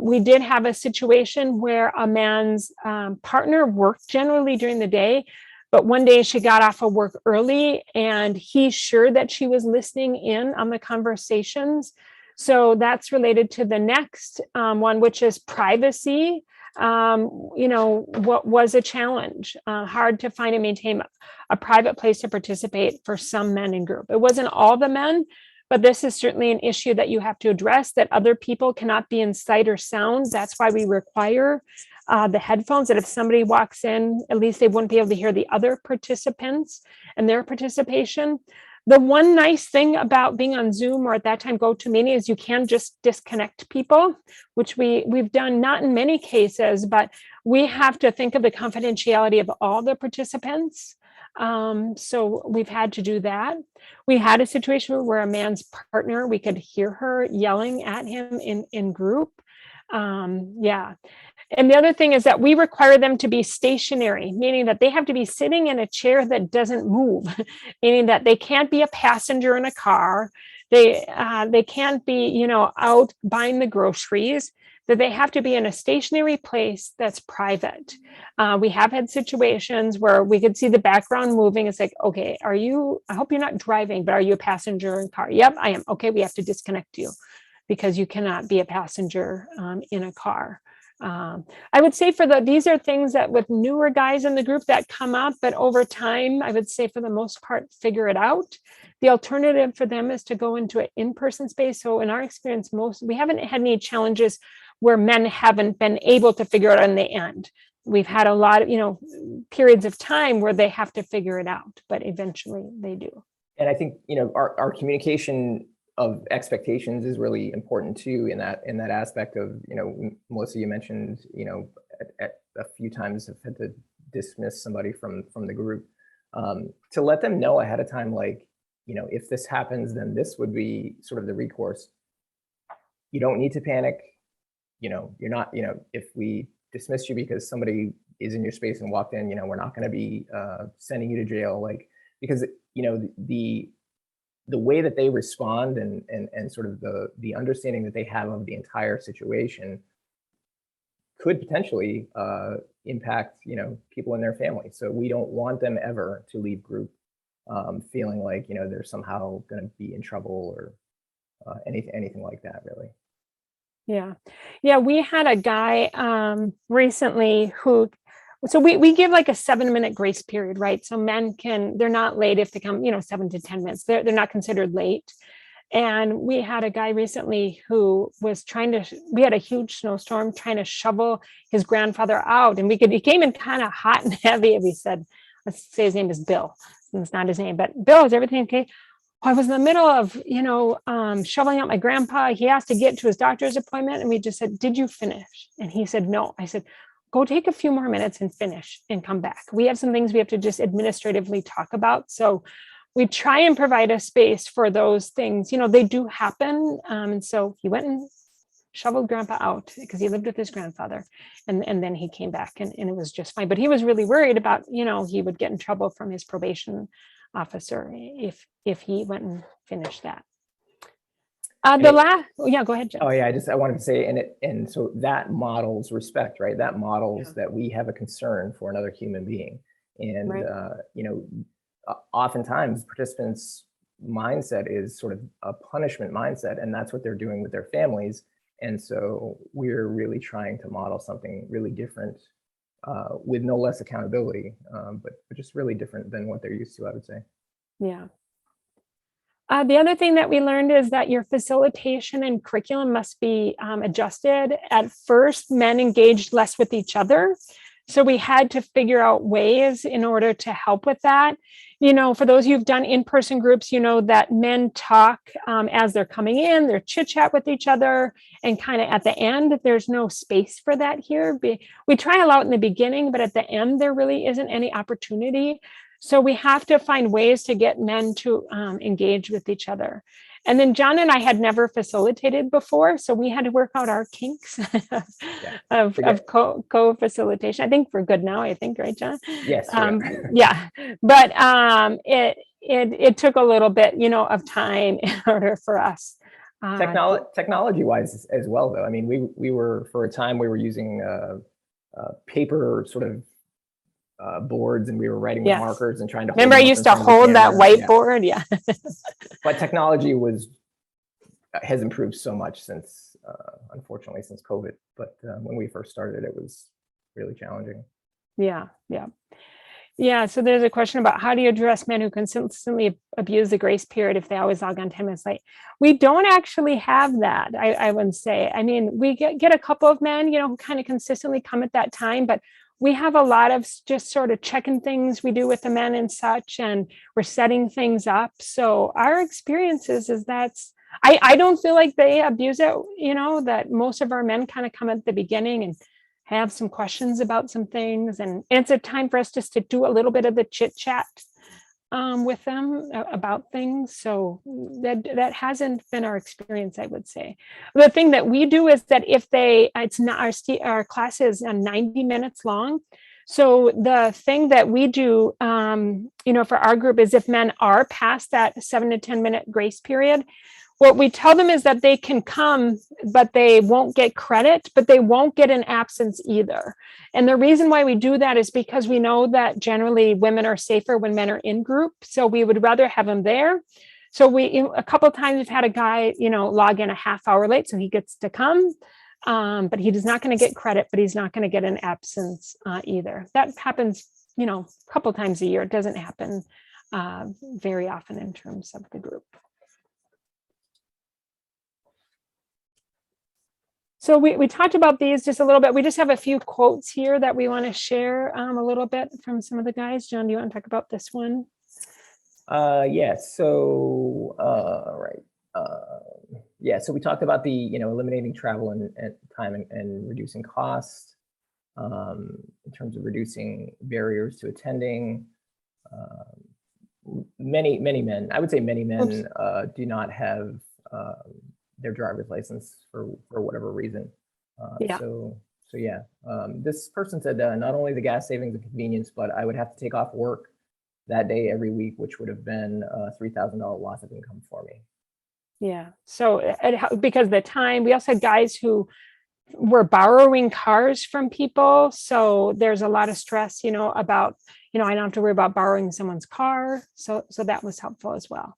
We did have a situation where a man's partner worked generally during the day, but one day she got off of work early and he's sure that she was listening in on the conversations. So that's related to the next one, which is privacy. What was a challenge, hard to find and maintain a private place to participate for some men in group. It wasn't all the men, but this is certainly an issue that you have to address, that other people cannot be in sight or sound. That's why we require the headphones, that if somebody walks in, at least they wouldn't be able to hear the other participants and their participation. The one nice thing about being on Zoom, or at that time GoToMeeting, is you can just disconnect people, which we've done not in many cases, but we have to think of the confidentiality of all the participants. So we've had to do that. We had a situation where a man's partner, we could hear her yelling at him in group. Yeah. And the other thing is that we require them to be stationary, meaning that they have to be sitting in a chair that doesn't move, meaning that they can't be a passenger in a car. They can't be, out buying the groceries, that they have to be in a stationary place that's private. We have had situations where we could see the background moving. It's like, okay, I hope you're not driving, but are you a passenger in a car? Yep, I am. Okay, we have to disconnect you because you cannot be a passenger in a car. I would say these are things that with newer guys in the group that come up, but over time, I would say for the most part, figure it out. The alternative for them is to go into an in-person space. So in our experience, we haven't had any challenges where men haven't been able to figure it out in the end. We've had a lot of, periods of time where they have to figure it out, but eventually they do. And I think, our communication of expectations is really important too, in that aspect of, Melissa, you mentioned, at a few times have had to dismiss somebody from the group, to let them know ahead of time, like, if this happens, then this would be sort of the recourse. You don't need to panic. You're not, if we dismiss you because somebody is in your space and walked in, we're not going to be sending you to jail, because, the way that they respond and sort of the understanding that they have of the entire situation could potentially impact, people in their family. So we don't want them ever to leave group feeling like, they're somehow going to be in trouble or anything like that, really. Yeah, we had a guy recently who, so we give like a 7-minute grace period, right? So men they're not late if they come, 7 to 10 minutes. They're not considered late. And we had a guy recently who was we had a huge snowstorm trying to shovel his grandfather out. And he came in kind of hot and heavy. And we said, let's say his name is Bill. It's not his name, but Bill, is everything okay? I was in the middle of, shoveling out my grandpa. He has to get to his doctor's appointment. And we just said, did you finish? And he said, no. I said, go take a few more minutes and finish and come back. We have some things we have to just administratively talk about. So we try and provide a space for those things. They do happen. And so he went and shoveled grandpa out because he lived with his grandfather. And then he came back and it was just fine. But he was really worried about, he would get in trouble from his probation officer if he went and finished that. Go ahead, Jeff. Oh yeah, I wanted to say, and so that models respect, right? That models that we have a concern for another human being. And, right. Oftentimes participants' mindset is sort of a punishment mindset, and that's what they're doing with their families. And so we're really trying to model something really different with no less accountability, but just really different than what they're used to, I would say. Yeah. The other thing that we learned is that your facilitation and curriculum must be adjusted. At first, men engaged less with each other. So we had to figure out ways in order to help with that. For those who've done in-person groups, that men talk as they're coming in, they're chit-chat with each other, and kind of at the end, there's no space for that here. We try a lot in the beginning, but at the end, there really isn't any opportunity. So we have to find ways to get men to engage with each other. And then John and I had never facilitated before, so we had to work out our kinks of co-facilitation. I think we're good now, right, John? Yes. Yeah, but it took a little bit, of time in order for us. Technology-wise as well, though. I mean, we were, for a time, we were using paper sort of boards, and we were writing with markers and trying to remember I used to hold that whiteboard. Yeah. But technology has improved so much since unfortunately since COVID, but when we first started it was really challenging. Yeah, so there's a question about how do you address men who consistently abuse the grace period if they always log on 10 minutes late? We don't actually have that, I wouldn't say. I mean, we get a couple of men, who kind of consistently come at that time, but we have a lot of just sort of checking things we do with the men and such, and we're setting things up. So our experiences is I don't feel like they abuse it, that most of our men kind of come at the beginning and have some questions about some things. And it's a time for us just to do a little bit of the chit chat with them about things. So that hasn't been our experience, I would say. The thing that we do is that if it's not our class is 90 minutes long. So the thing that we do, for our group is if men are past that 7 to 10 minute grace period, what we tell them is that they can come, but they won't get credit, but they won't get an absence either. And the reason why we do that is because we know that generally women are safer when men are in group. So we would rather have them there. So a couple of times we've had a guy, log in a half hour late, so he gets to come, but he is not going to get credit, but he's not going to get an absence either. That happens, a couple of times a year. It doesn't happen very often in terms of the group. So we talked about these just a little bit. We just have a few quotes here that we want to share a little bit from some of the guys. John, do you want to talk about this one? Yeah. So, so we talked about the, eliminating travel and time and reducing costs, in terms of reducing barriers to attending. Many men, I would say many men do not have their driver's license for whatever reason. This person said not only the gas savings and convenience, but I would have to take off work that day every week, which would have been a $3,000 loss of income for me. Yeah. So because of the time, we also had guys who were borrowing cars from people. So there's a lot of stress, about, I don't have to worry about borrowing someone's car. So that was helpful as well.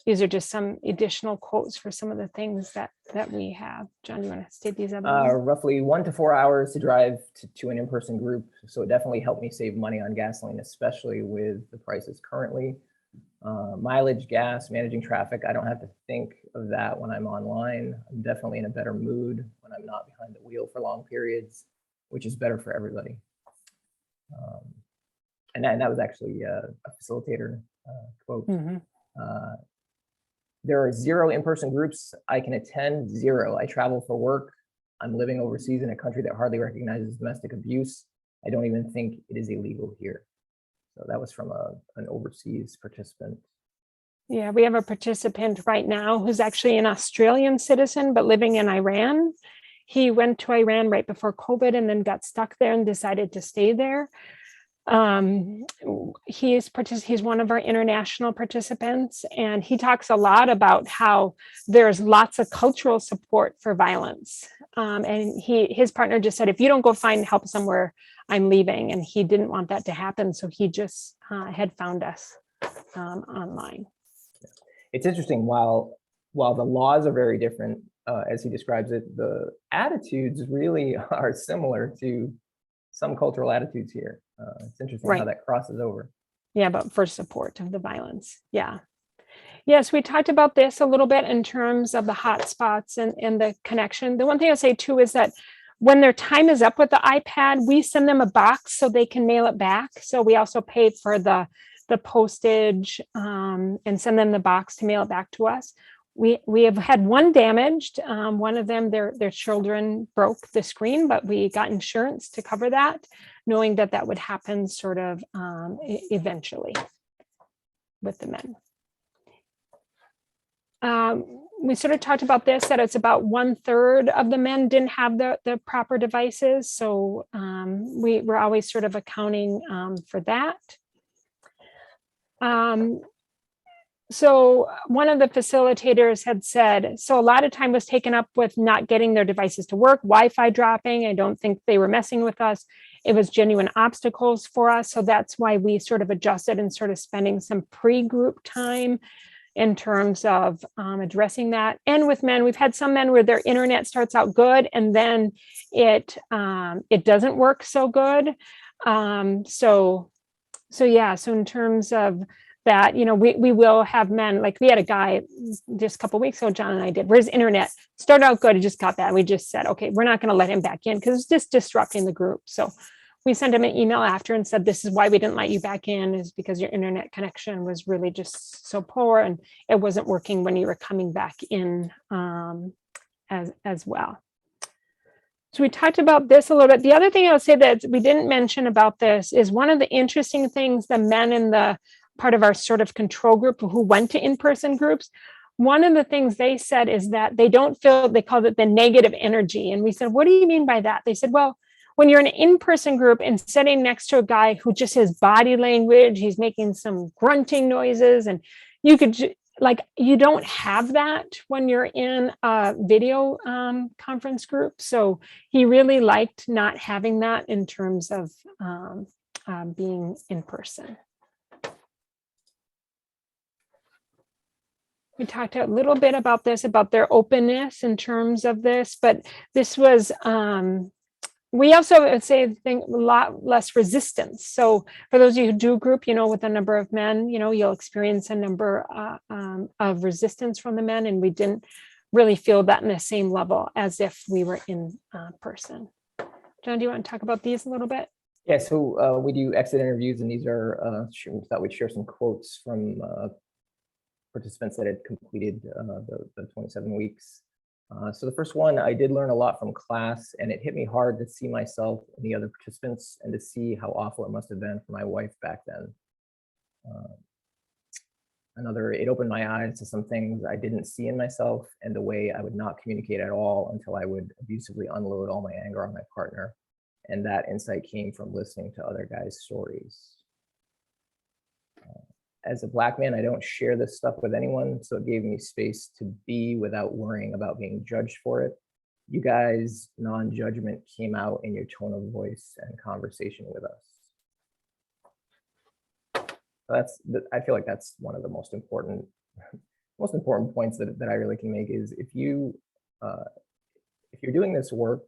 These are just some additional quotes for some of the things that we have. John, you want to state these other ones? Roughly 1 to 4 hours to drive to an in-person group. So it definitely helped me save money on gasoline, especially with the prices currently. Mileage, gas, managing traffic. I don't have to think of that when I'm online. I'm definitely in a better mood when I'm not behind the wheel for long periods, which is better for everybody. And that was actually a facilitator quote. Mm-hmm. There are 0 in-person groups I can attend, 0. I travel for work. I'm living overseas in a country that hardly recognizes domestic abuse. I don't even think it is illegal here. So that was from an overseas participant. Yeah, we have a participant right now who's actually an Australian citizen, but living in Iran. He went to Iran right before COVID and then got stuck there and decided to stay there. He's one of our international participants, and he talks a lot about how there's lots of cultural support for violence. And his partner just said, if you don't go find help somewhere, I'm leaving. And he didn't want that to happen. So he just had found us online. It's interesting, while the laws are very different, as he describes it, the attitudes really are similar to some cultural attitudes here. It's interesting how that crosses over. Yeah, but for support of the violence. Yeah. Yes, we talked about this a little bit in terms of the hotspots and the connection. The one thing I'll say too is that when their time is up with the iPad, we send them a box so they can mail it back. So we also pay for the postage and send them the box to mail it back to us. We have had one damaged. One of them, their children broke the screen, but we got insurance to cover that, knowing that would happen sort of eventually with the men. We sort of talked about this, that it's about 1/3 of the men didn't have the proper devices. So we're always sort of accounting for that. So one of the facilitators had said, so a lot of time was taken up with not getting their devices to work, Wi-Fi dropping. I don't think they were messing with us. It was genuine obstacles for us. So that's why we sort of adjusted and sort of spending some pre-group time in terms of addressing that. And with men, we've had some men where their internet starts out good and then it doesn't work so good. So in terms of that, we will have men, like we had a guy just a couple of weeks ago, John and I did, where his internet started out good, it just got bad. We just said, okay, we're not going to let him back in because it's just disrupting the group. So we sent him an email after and said, this is why we didn't let you back in, is because your internet connection was really just so poor and it wasn't working when you were coming back in as well. So we talked about this a little bit. The other thing I would say that we didn't mention about this is one of the interesting things the men in the part of our sort of control group who went to in-person groups, one of the things they said is that they don't feel, they called it the negative energy. And we said, what do you mean by that? They said, well, when you're in an in-person group and sitting next to a guy who just has body language, he's making some grunting noises, and you could you don't have that when you're in a video conference group. So he really liked not having that in terms of being in person. We talked a little bit about this, about their openness in terms of this, but this was, we also would say a lot less resistance. So for those of you who do group, with a number of men, you'll experience a number of resistance from the men, and we didn't really feel that in the same level as if we were in person. John, do you want to talk about these a little bit? Yeah, so we do exit interviews, and these are, we thought we'd share some quotes from participants that had completed the 27 weeks. So the first one, I did learn a lot from class, and it hit me hard to see myself and the other participants and to see how awful it must have been for my wife back then. Another, it opened my eyes to some things I didn't see in myself and the way I would not communicate at all until I would abusively unload all my anger on my partner. And that insight came from listening to other guys' stories. As a Black man, I don't share this stuff with anyone, so it gave me space to be without worrying about being judged for it. You guys, non-judgment came out in your tone of voice and conversation with us. I feel like that's one of the most important points that I really can make is if you're doing this work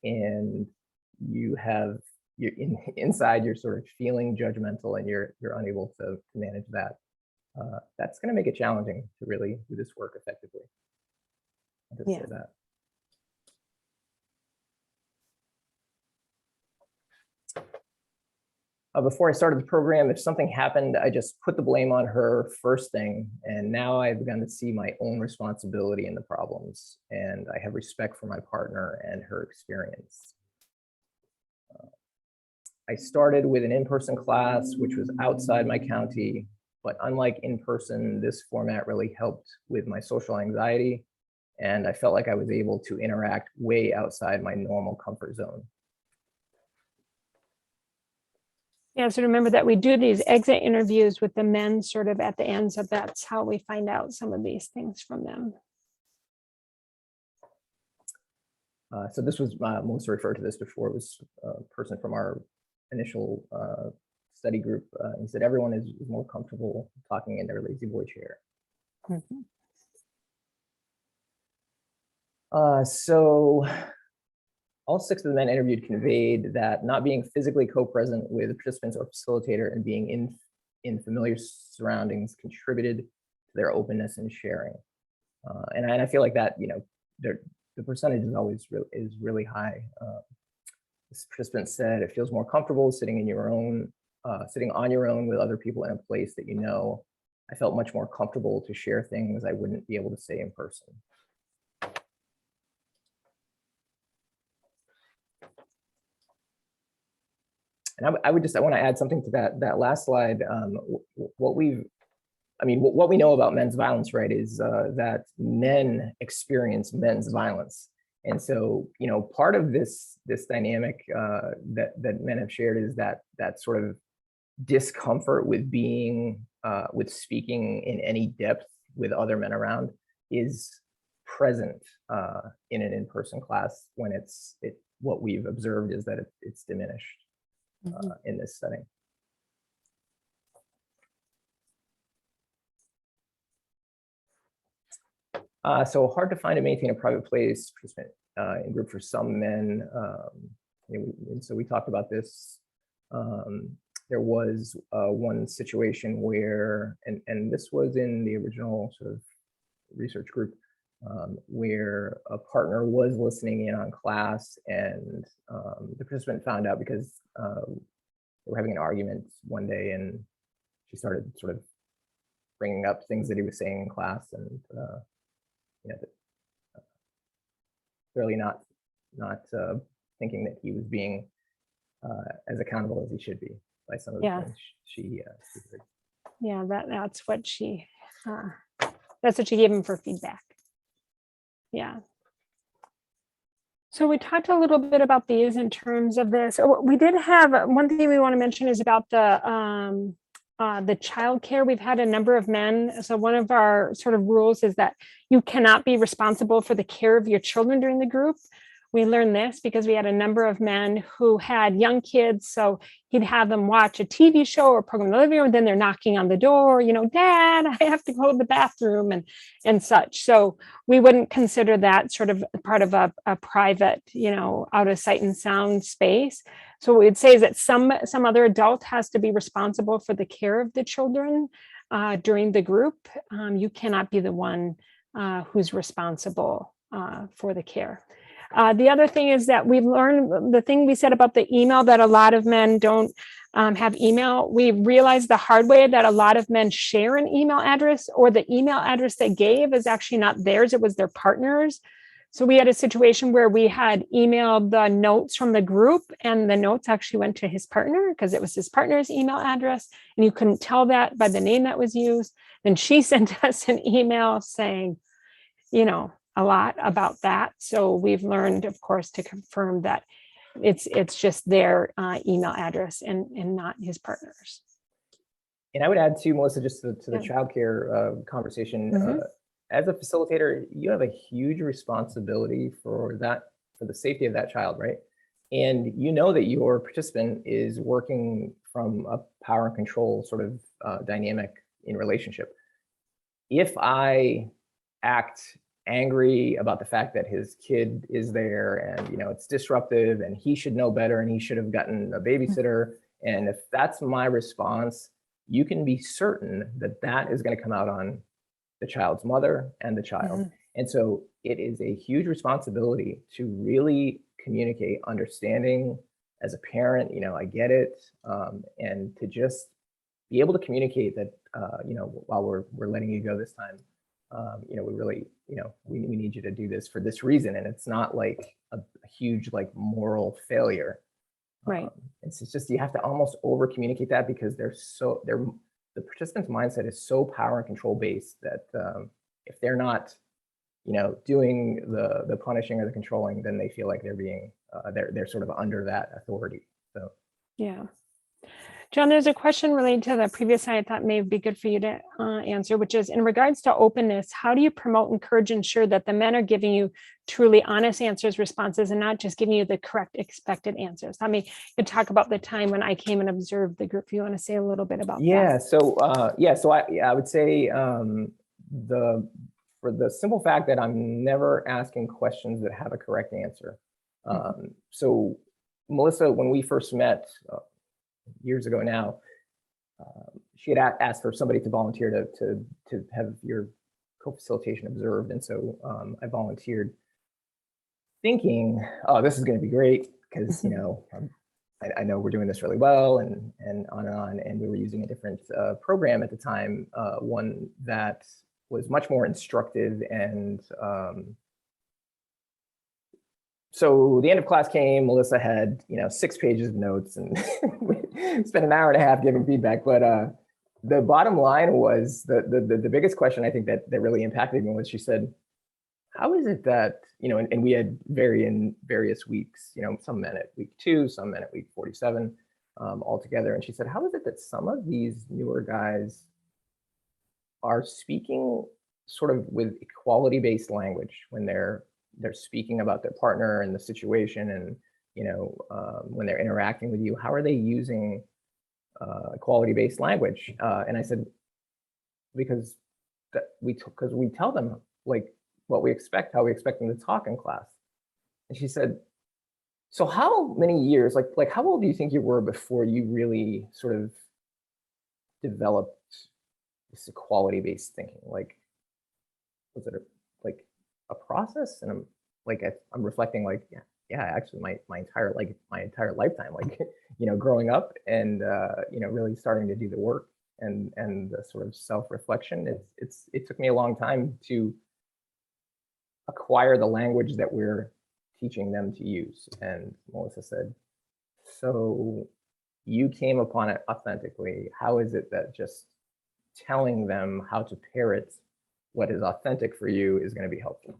and you're inside, you're sort of feeling judgmental and you're unable to manage that. That's going to make it challenging to really do this work effectively. I'll just say that. Before I started the program, if something happened, I just put the blame on her first thing. And now I've begun to see my own responsibility in the problems. And I have respect for my partner and her experience. I started with an in-person class, which was outside my county. But unlike in-person, this format really helped with my social anxiety. And I felt like I was able to interact way outside my normal comfort zone. Yeah, so remember that we do these exit interviews with the men sort of at the end, so that's how we find out some of these things from them. So this was, Melissa referred to this before, it was a person from our initial study group. He said everyone is more comfortable talking in their lazy boy chair. Mm-hmm. So all 6 of the men interviewed conveyed that not being physically co-present with participants or facilitator and being in familiar surroundings contributed to their openness and sharing. And I feel like that, the percentage is always really high. This participant said it feels more comfortable sitting on your own with other people in a place that you know. I felt much more comfortable to share things I wouldn't be able to say in person. And I want to add something to that last slide. What we know about men's violence, right, is that men experience men's violence. And so, part of this dynamic that men have shared is that sort of discomfort with with speaking in any depth with other men around is present in an in-person class when what we've observed is that it's diminished. In this setting. So hard to find and maintain a private place in group for some men. And so we talked about this. There was one situation where, and this was in the original sort of research group, where a partner was listening in on class and the participant found out because they were having an argument one day and she started sort of bringing up things that he was saying in class and clearly not thinking that he was being as accountable as he should be by some of the things she heard. Yeah, that's what she gave him for feedback. Yeah. So we talked a little bit about these in terms of this. We did have one thing we want to mention is about the child care. We've had a number of men. So one of our sort of rules is that you cannot be responsible for the care of your children during the group. We learned this because we had a number of men who had young kids. So he'd have them watch a TV show or program in the living room. Then they're knocking on the door, Dad, I have to go to the bathroom and such. So we wouldn't consider that sort of part of a private, out of sight and sound space. So what we'd say is that some other adult has to be responsible for the care of the children during the group. You cannot be the one who's responsible for the care. The other thing is that we've learned the thing we said about the email, that a lot of men don't have email. We realized the hard way that a lot of men share an email address, or the email address they gave is actually not theirs, it was their partner's. So we had a situation where we had emailed the notes from the group and the notes actually went to his partner because it was his partner's email address. And you couldn't tell that by the name that was used. Then she sent us an email saying, a lot about that. So we've learned, of course, to confirm that it's just their email address and not his partner's. And I would add too, Melissa, just to the Yeah. childcare conversation, Mhm. as a facilitator, you have a huge responsibility for the safety of that child, right? And you know that your participant is working from a power and control sort of dynamic in relationship. If I act angry about the fact that his kid is there and it's disruptive and he should know better and he should have gotten a babysitter, and if that's my response, you can be certain that that is going to come out on the child's mother and the child. Mhm. And so it is a huge responsibility to really communicate understanding as a parent. I get it, and to just be able to communicate that while we're letting you go this time, we really we need you to do this for this reason, and it's not like a huge like moral failure. Right. It's just you have to almost over communicate that, because the participant's mindset is so power and control based that if they're not doing the punishing or the controlling, then they feel like they're being they're sort of under that authority. So Yeah. John, there's a question related to the previous slide I thought may be good for you to answer, which is in regards to openness, how do you promote, encourage, ensure that the men are giving you truly honest answers, responses, and not just giving you the correct expected answers? I mean, you could talk about the time when I came and observed the group. If you want to say a little bit about yeah, that. so I would say for the simple fact that I'm never asking questions that have a correct answer. So Melissa, when we first met years ago now, she had asked for somebody to volunteer to have your co-facilitation observed, and so I volunteered, thinking, oh, this is going to be great, because I know we're doing this really well, and on and on. And we were using a different program at the time, one that was much more instructive. And so the end of class came, Melissa had 6 pages of notes, and we spent an hour and a half giving feedback. But the bottom line was the biggest question I think that really impacted me was, she said, how is it that, and we had various weeks, some men at week 2, some men at week 47 all together. And she said, how is it that some of these newer guys are speaking sort of with equality-based language when they're speaking about their partner and the situation, and when they're interacting with you, how are they using equality-based language? And I said, because we tell them like what we expect, how we expect them to talk in class. And she said, so how many years, like how old do you think you were before you really sort of developed this equality-based thinking? Like, was it a process? And I'm reflecting, like, yeah, actually my entire lifetime, like, growing up and really starting to do the work and the sort of self-reflection. It took me a long time to acquire the language that we're teaching them to use. And Melissa said, so you came upon it authentically. How is it that just telling them how to parrot what is authentic for you is going to be helpful?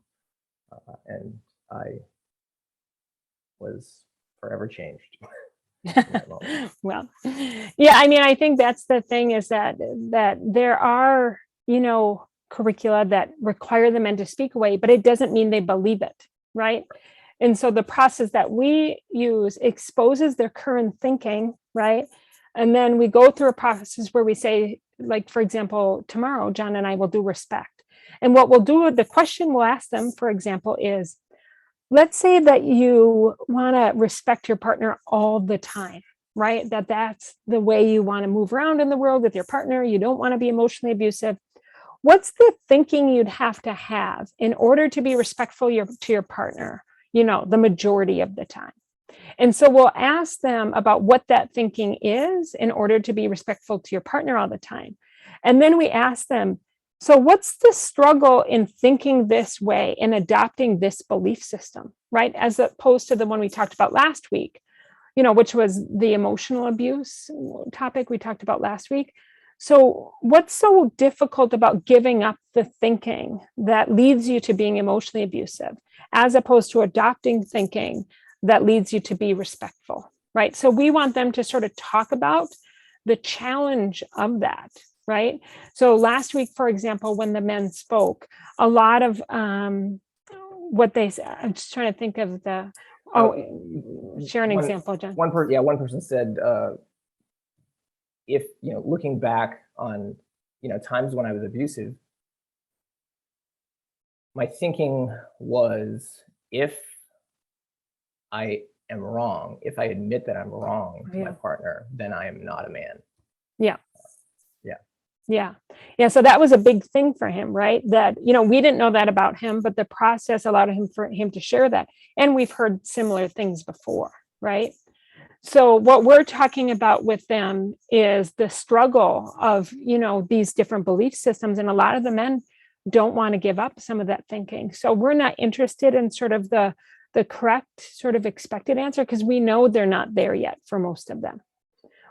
And I was forever changed. Well, yeah, I mean, I think that's the thing, is that there are, curricula that require the men to speak away, but it doesn't mean they believe it, right? And so the process that we use exposes their current thinking, right? And then we go through a process where we say, like, for example, tomorrow, John and I will do respect. And what we'll do, the question we'll ask them, for example, is, let's say that you want to respect your partner all the time, right? That's the way you want to move around in the world with your partner. You don't want to be emotionally abusive. What's the thinking you'd have to have in order to be respectful to your partner, the majority of the time? And so we'll ask them about what that thinking is in order to be respectful to your partner all the time. And then we ask them, so what's the struggle in thinking this way and adopting this belief system, right? As opposed to the one we talked about last week, which was the emotional abuse topic we talked about last week. So what's so difficult about giving up the thinking that leads you to being emotionally abusive, as opposed to adopting thinking that leads you to be respectful, right? So we want them to sort of talk about the challenge of that, right? So last week, for example, when the men spoke, a lot of what they said, I'm just trying to think of the, share an example, John. One person said, if, looking back on, times when I was abusive, my thinking was, if I am wrong, if I admit that I'm wrong to my partner, then I am not a man. Yeah. So that was a big thing for him, right? That, we didn't know that about him, but the process allowed for him to share that. And we've heard similar things before, right? So what we're talking about with them is the struggle of, these different belief systems. And a lot of the men don't want to give up some of that thinking. So we're not interested in sort of the correct sort of expected answer, because we know they're not there yet for most of them.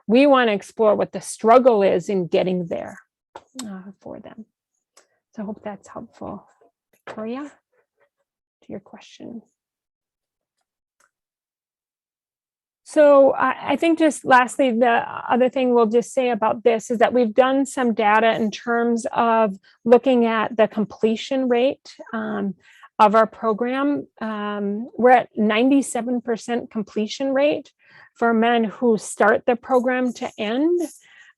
We want to explore what the struggle is in getting there for them. So I hope that's helpful. Victoria, to your question. So I think just lastly, the other thing we'll just say about this is that we've done some data in terms of looking at the completion rate of our program. We're at 97% completion rate for men who start the program to end.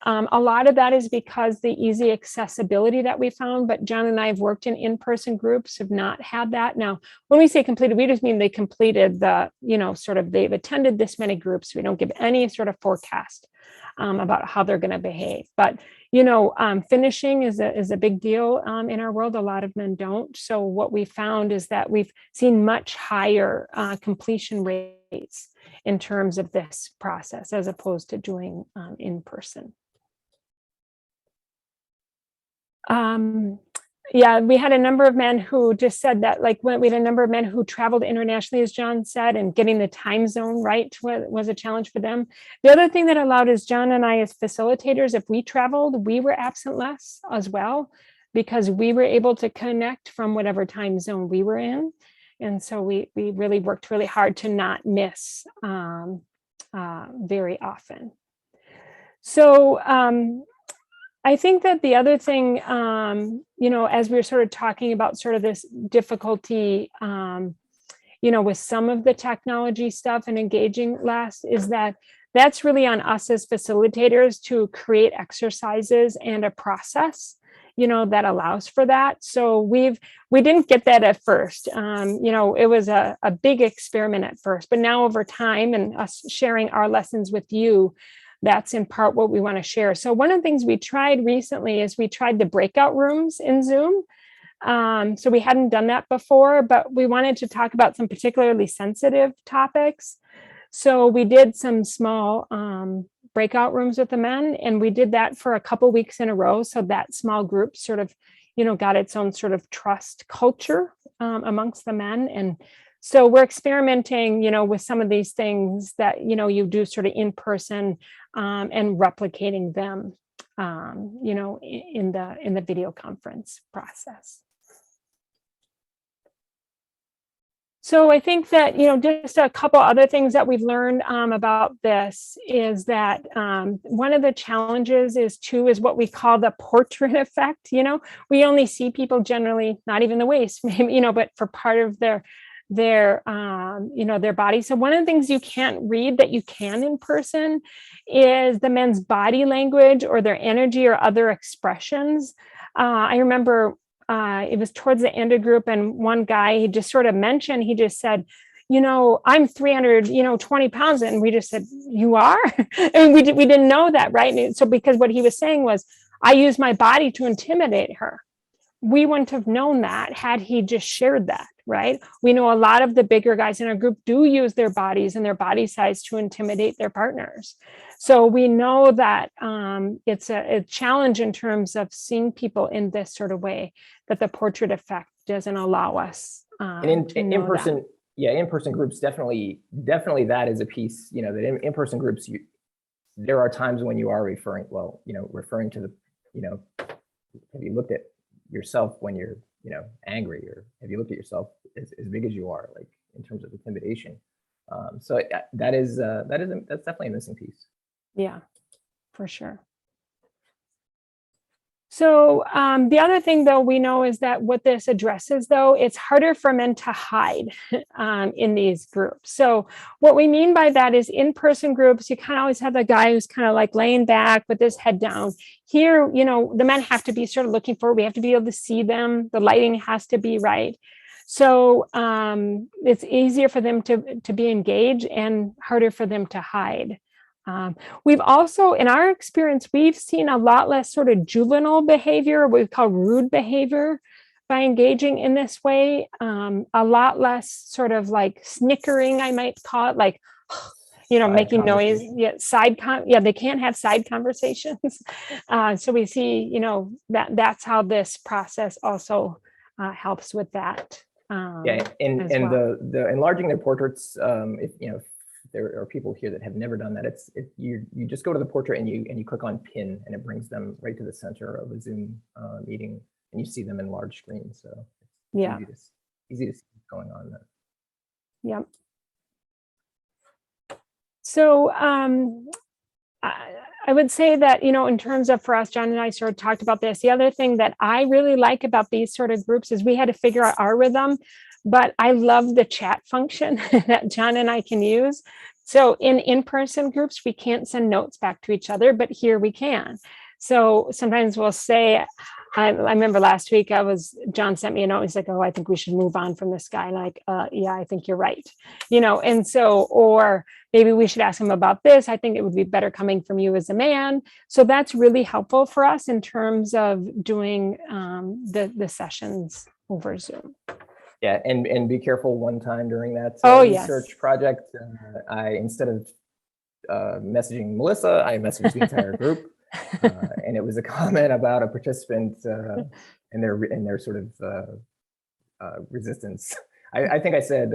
A lot of that is because the easy accessibility that we found, but John and I have worked in person groups, have not had that. Now, when we say completed, we just mean they completed the, they've attended this many groups. We don't give any sort of forecast about how they're going to behave. But, finishing is a big deal in our world. A lot of men don't. So what we found is that we've seen much higher completion rates in terms of this process, as opposed to doing in person. We had a number of men who just said that, we had a number of men who traveled internationally, as John said, and getting the time zone right was a challenge for them. The other thing that allowed is John and I, as facilitators, if we traveled, we were absent less as well, because we were able to connect from whatever time zone we were in. And so we really worked really hard to not miss very often. So I think that the other thing, as we were sort of talking about sort of this difficulty, with some of the technology stuff and engaging less, is that that's really on us as facilitators to create exercises and a process, that allows for that. So we didn't get that at first. It was a big experiment at first, but now over time and us sharing our lessons with you, that's in part what we want to share. So one of the things we tried recently is we tried the breakout rooms in Zoom. So we hadn't done that before, but we wanted to talk about some particularly sensitive topics. So we did some small breakout rooms with the men, and we did that for a couple weeks in a row. So that small group sort of, got its own sort of trust culture amongst the men. And so we're experimenting, with some of these things that, you do sort of in person and replicating them, in the video conference process. So I think that, just a couple other things that we've learned about this is that one of the challenges is what we call the portrait effect. We only see people generally, not even the waist, maybe, but for part of their body. So one of the things you can't read that you can in person is the men's body language or their energy or other expressions. I remember it was towards the end of group, and one guy, he just sort of mentioned, he just said, I'm 320 pounds. And we just said, you are? And we didn't know that, right? And so because what he was saying was, I use my body to intimidate her. We wouldn't have known that had he just shared that, right? We know a lot of the bigger guys in our group do use their bodies and their body size to intimidate their partners. So we know that it's a challenge in terms of seeing people in this sort of way, that the portrait effect doesn't allow us and in person that. Yeah, in-person groups, definitely that is a piece, that in-person groups, there are times when you are referring to the, have you looked at yourself when you're, angry, or have you looked at yourself as big as you are, like in terms of intimidation? So that's definitely a missing piece. Yeah. for sure. So the other thing, though, we know is that what this addresses, though, it's harder for men to hide in these groups. So what we mean by that is in-person groups, you kind of always have the guy who's kind of like laying back with his head down. Here, you know, the men have to be sort of looking forward. We have to be able to see them. The lighting has to be right. So it's easier for them to be engaged and harder for them to hide. We've also, in our experience, we've seen a lot less sort of juvenile behavior, what we call rude behavior, by engaging in this way. A lot less sort of like snickering, I might call it, like, you know, making noise. Yeah, they can't have side conversations. So we see, you know, that's how this process also helps with that. Yeah, and well, the enlarging their portraits, if you know, there are people here that have never done that. You just go to the portrait and you click on pin, and it brings them right to the center of a Zoom meeting, and you see them in large screen. So yeah, easy to see what's going on there. Yep. So I would say that, you know, in terms of, for us, John and I sort of talked about this. The other thing that I really like about these sort of groups is we had to figure out our rhythm, but I love the chat function that John and I can use. So in-person groups, we can't send notes back to each other, but here we can. So sometimes we'll say, I remember last week John sent me a note. He's like, oh, I think we should move on from this guy. Like, yeah, I think you're right. You know, and so, or maybe we should ask him about this. I think it would be better coming from you as a man. So that's really helpful for us in terms of doing the sessions over Zoom. Yeah, and be careful. One time during that research project, instead of messaging Melissa, I messaged the entire group. And it was a comment about a participant and their sort of resistance. I think I said,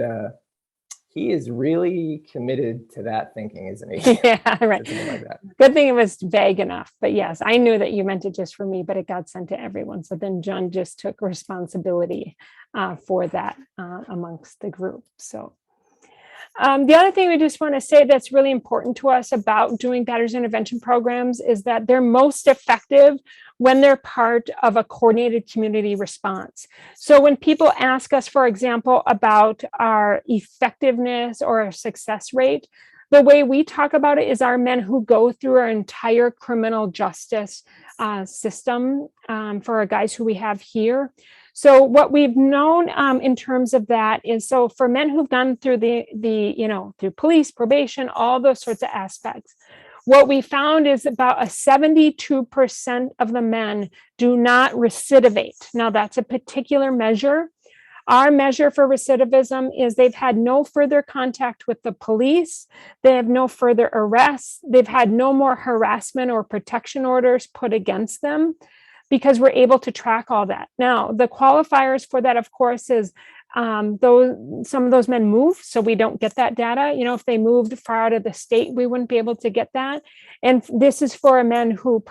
he is really committed to that thinking, isn't he? Yeah, right. Like that. Good thing it was vague enough. But yes, I knew that you meant it just for me, but it got sent to everyone. So then John just took responsibility for that amongst the group. So the other thing we just want to say that's really important to us about doing Batterers Intervention Programs is that they're most effective when they're part of a coordinated community response. So when people ask us, for example, about our effectiveness or our success rate, the way we talk about it is our men who go through our entire criminal justice system for our guys who we have here. So what we've known in terms of that is, so for men who've gone through through police, probation, all those sorts of aspects, what we found is about 72% of the men do not recidivate. Now that's a particular measure. Our measure for recidivism is they've had no further contact with the police. They have no further arrests. They've had no more harassment or protection orders put against them, because we're able to track all that. Now, the qualifiers for that, of course, is some of those men move, so we don't get that data. You know, if they moved far out of the state, we wouldn't be able to get that. And this is for men who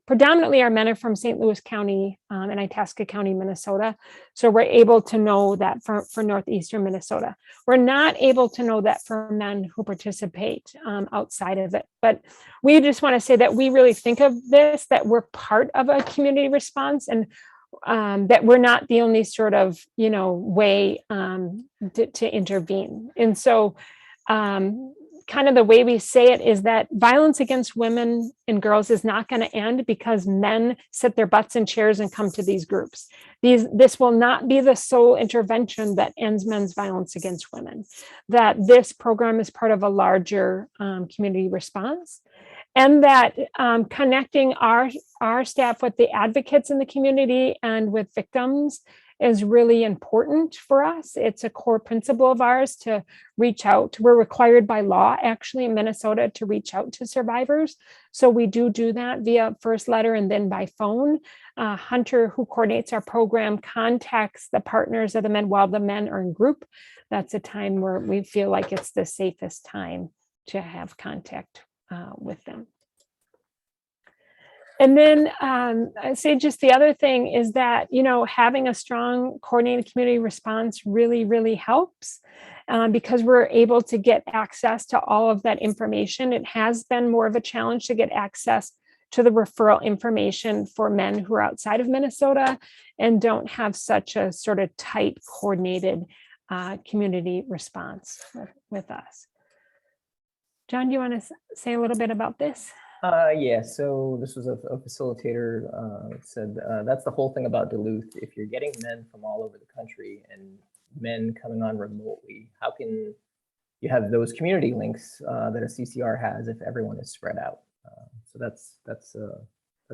predominantly our men are from St. Louis County and Itasca County, Minnesota. So we're able to know that for Northeastern Minnesota. We're not able to know that for men who participate outside of it. But we just want to say that we really think of this, that we're part of a community response, and that we're not the only sort of, way to intervene. And so kind of the way we say it is that violence against women and girls is not going to end because men sit their butts in chairs and come to these groups. This will not be the sole intervention that ends men's violence against women, that this program is part of a larger community response, and that connecting our staff with the advocates in the community and with victims is really important for us. It's a core principle of ours to reach out. We're required by law, actually, in Minnesota to reach out to survivors. So we do that via first letter and then by phone. Hunter, who coordinates our program, contacts the partners of the men while the men are in group. That's a time where we feel like it's the safest time to have contact with them. And then I'd say just the other thing is that, having a strong coordinated community response really, really helps. because we're able to get access to all of that information. It has been more of a challenge to get access to the referral information for men who are outside of Minnesota and don't have such a sort of tight, coordinated community response with us. John, do you want to say a little bit about this? Yeah, so this was a facilitator said, that's the whole thing about Duluth. If you're getting men from all over the country and men coming on remotely, how can you have those community links that a CCR has if everyone is spread out? So that's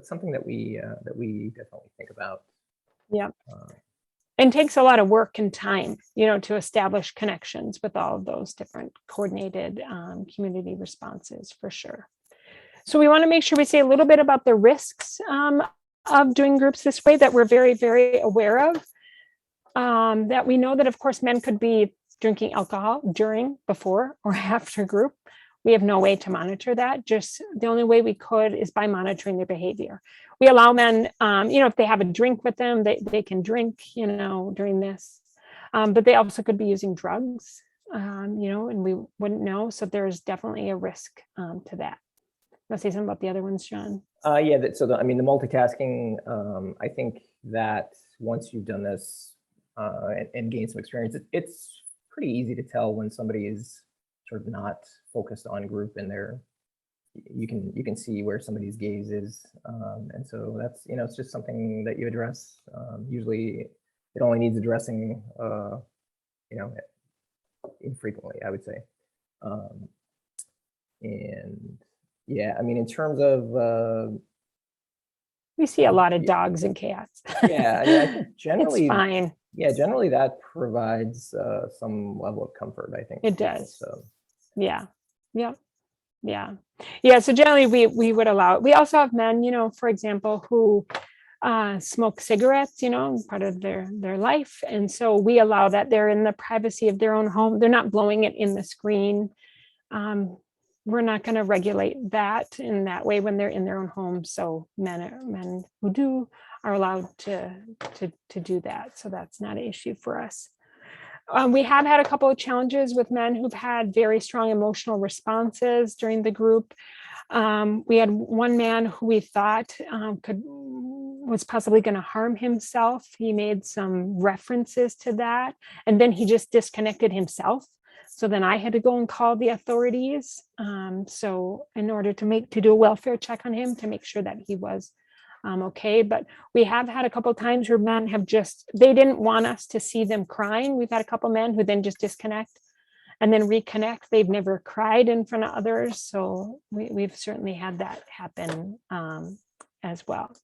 something that we definitely think about. Yeah. And takes a lot of work and time, to establish connections with all of those different coordinated community responses, for sure. So we want to make sure we say a little bit about the risks of doing groups this way that we're very, very aware of. That we know that, of course, men could be drinking alcohol during, before, or after group. We have no way to monitor that. Just the only way we could is by monitoring their behavior. We allow men, if they have a drink with them, they can drink, during this. But they also could be using drugs, and we wouldn't know. So there's definitely a risk to that. Want to say something about the other ones, John? Yeah, the multitasking, I think that once you've done this and gained some experience, it's pretty easy to tell when somebody is sort of not focused on group and you can see where somebody's gaze is. And so that's, it's just something that you address. Usually it only needs addressing, infrequently, I would say. And yeah, in terms of we see a lot of dogs and cats. Yeah, I think generally it's fine. Yeah, generally that provides some level of comfort, I think. It does. So yeah. So generally we would allow it. We also have men, for example, who smoke cigarettes, part of their life. And so we allow that. They're in the privacy of their own home. They're not blowing it in the screen. We're not going to regulate that in that way when they're in their own home. So men who do are allowed to do that. So that's not an issue for us. We have had a couple of challenges with men who've had very strong emotional responses during the group. We had one man who we thought was possibly going to harm himself. He made some references to that, and then he just disconnected himself. So then I had to go and call the authorities. So in order to do a welfare check on him to make sure that he was okay. But we have had a couple of times where men have they didn't want us to see them crying. We've had a couple of men who then just disconnect and then reconnect. They've never cried in front of others. So we've certainly had that happen as well.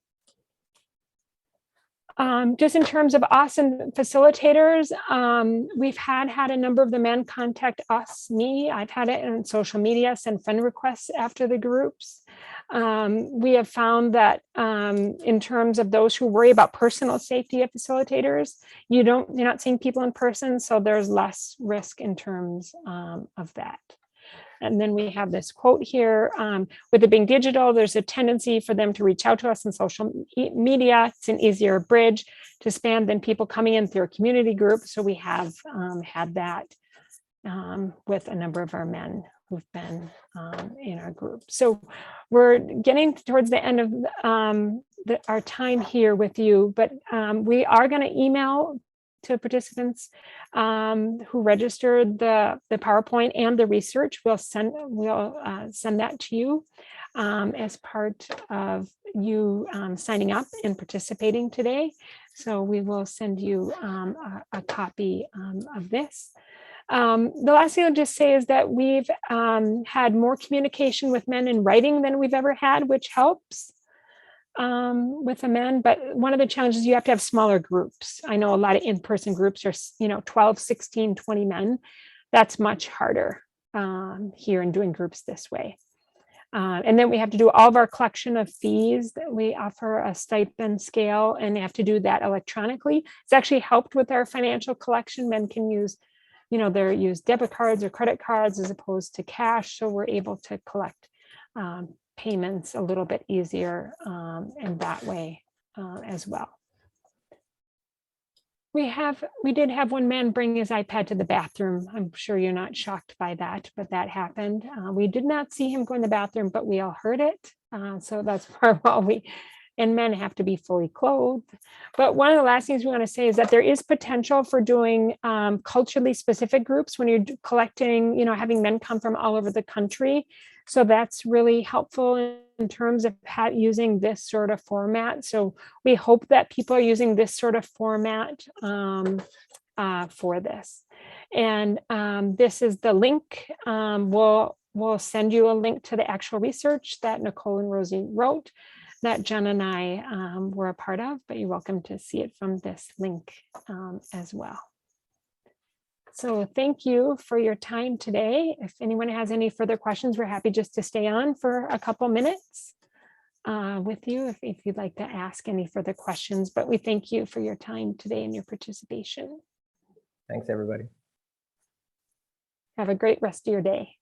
Just in terms of us and facilitators, we've had a number of the men contact me. I've had it on social media, send friend requests after the groups. We have found that in terms of those who worry about personal safety of facilitators, you're not seeing people in person, so there's less risk in terms of that. And then we have this quote here, with it being digital, there's a tendency for them to reach out to us in social media. It's an easier bridge to span than people coming in through a community group. So we have had that with a number of our men who've been in our group. So we're getting towards the end of our time here with you, but we are going to email to participants who registered the PowerPoint and the research. We'll send that to you as part of you signing up and participating today. So we will send you a copy of this. The last thing I'll just say is that we've had more communication with men in writing than we've ever had, which helps with the men. But one of the challenges, you have to have smaller groups. I know a lot of in-person groups are 12, 16, 20 men. That's much harder here in doing groups this way. And then we have to do all of our collection of fees. That we offer a stipend scale and have to do that electronically. It's actually helped with our financial collection. Men can use use debit cards or credit cards as opposed to cash. So we're able to collect payments a little bit easier in that way as well. We did have one man bring his iPad to the bathroom. I'm sure you're not shocked by that, but that happened. We did not see him go in the bathroom, but we all heard it. So that's part of all and men have to be fully clothed. But one of the last things we want to say is that there is potential for doing culturally specific groups when you're collecting, having men come from all over the country. So that's really helpful in terms of using this sort of format. So we hope that people are using this sort of format for this. And this is the link. We'll send you a link to the actual research that Nicole and Rosie wrote that Jen and I were a part of, but you're welcome to see it from this link as well. So thank you for your time today. If anyone has any further questions, we're happy just to stay on for a couple minutes with you if you'd like to ask any further questions, but we thank you for your time today and your participation. Thanks, everybody. Have a great rest of your day.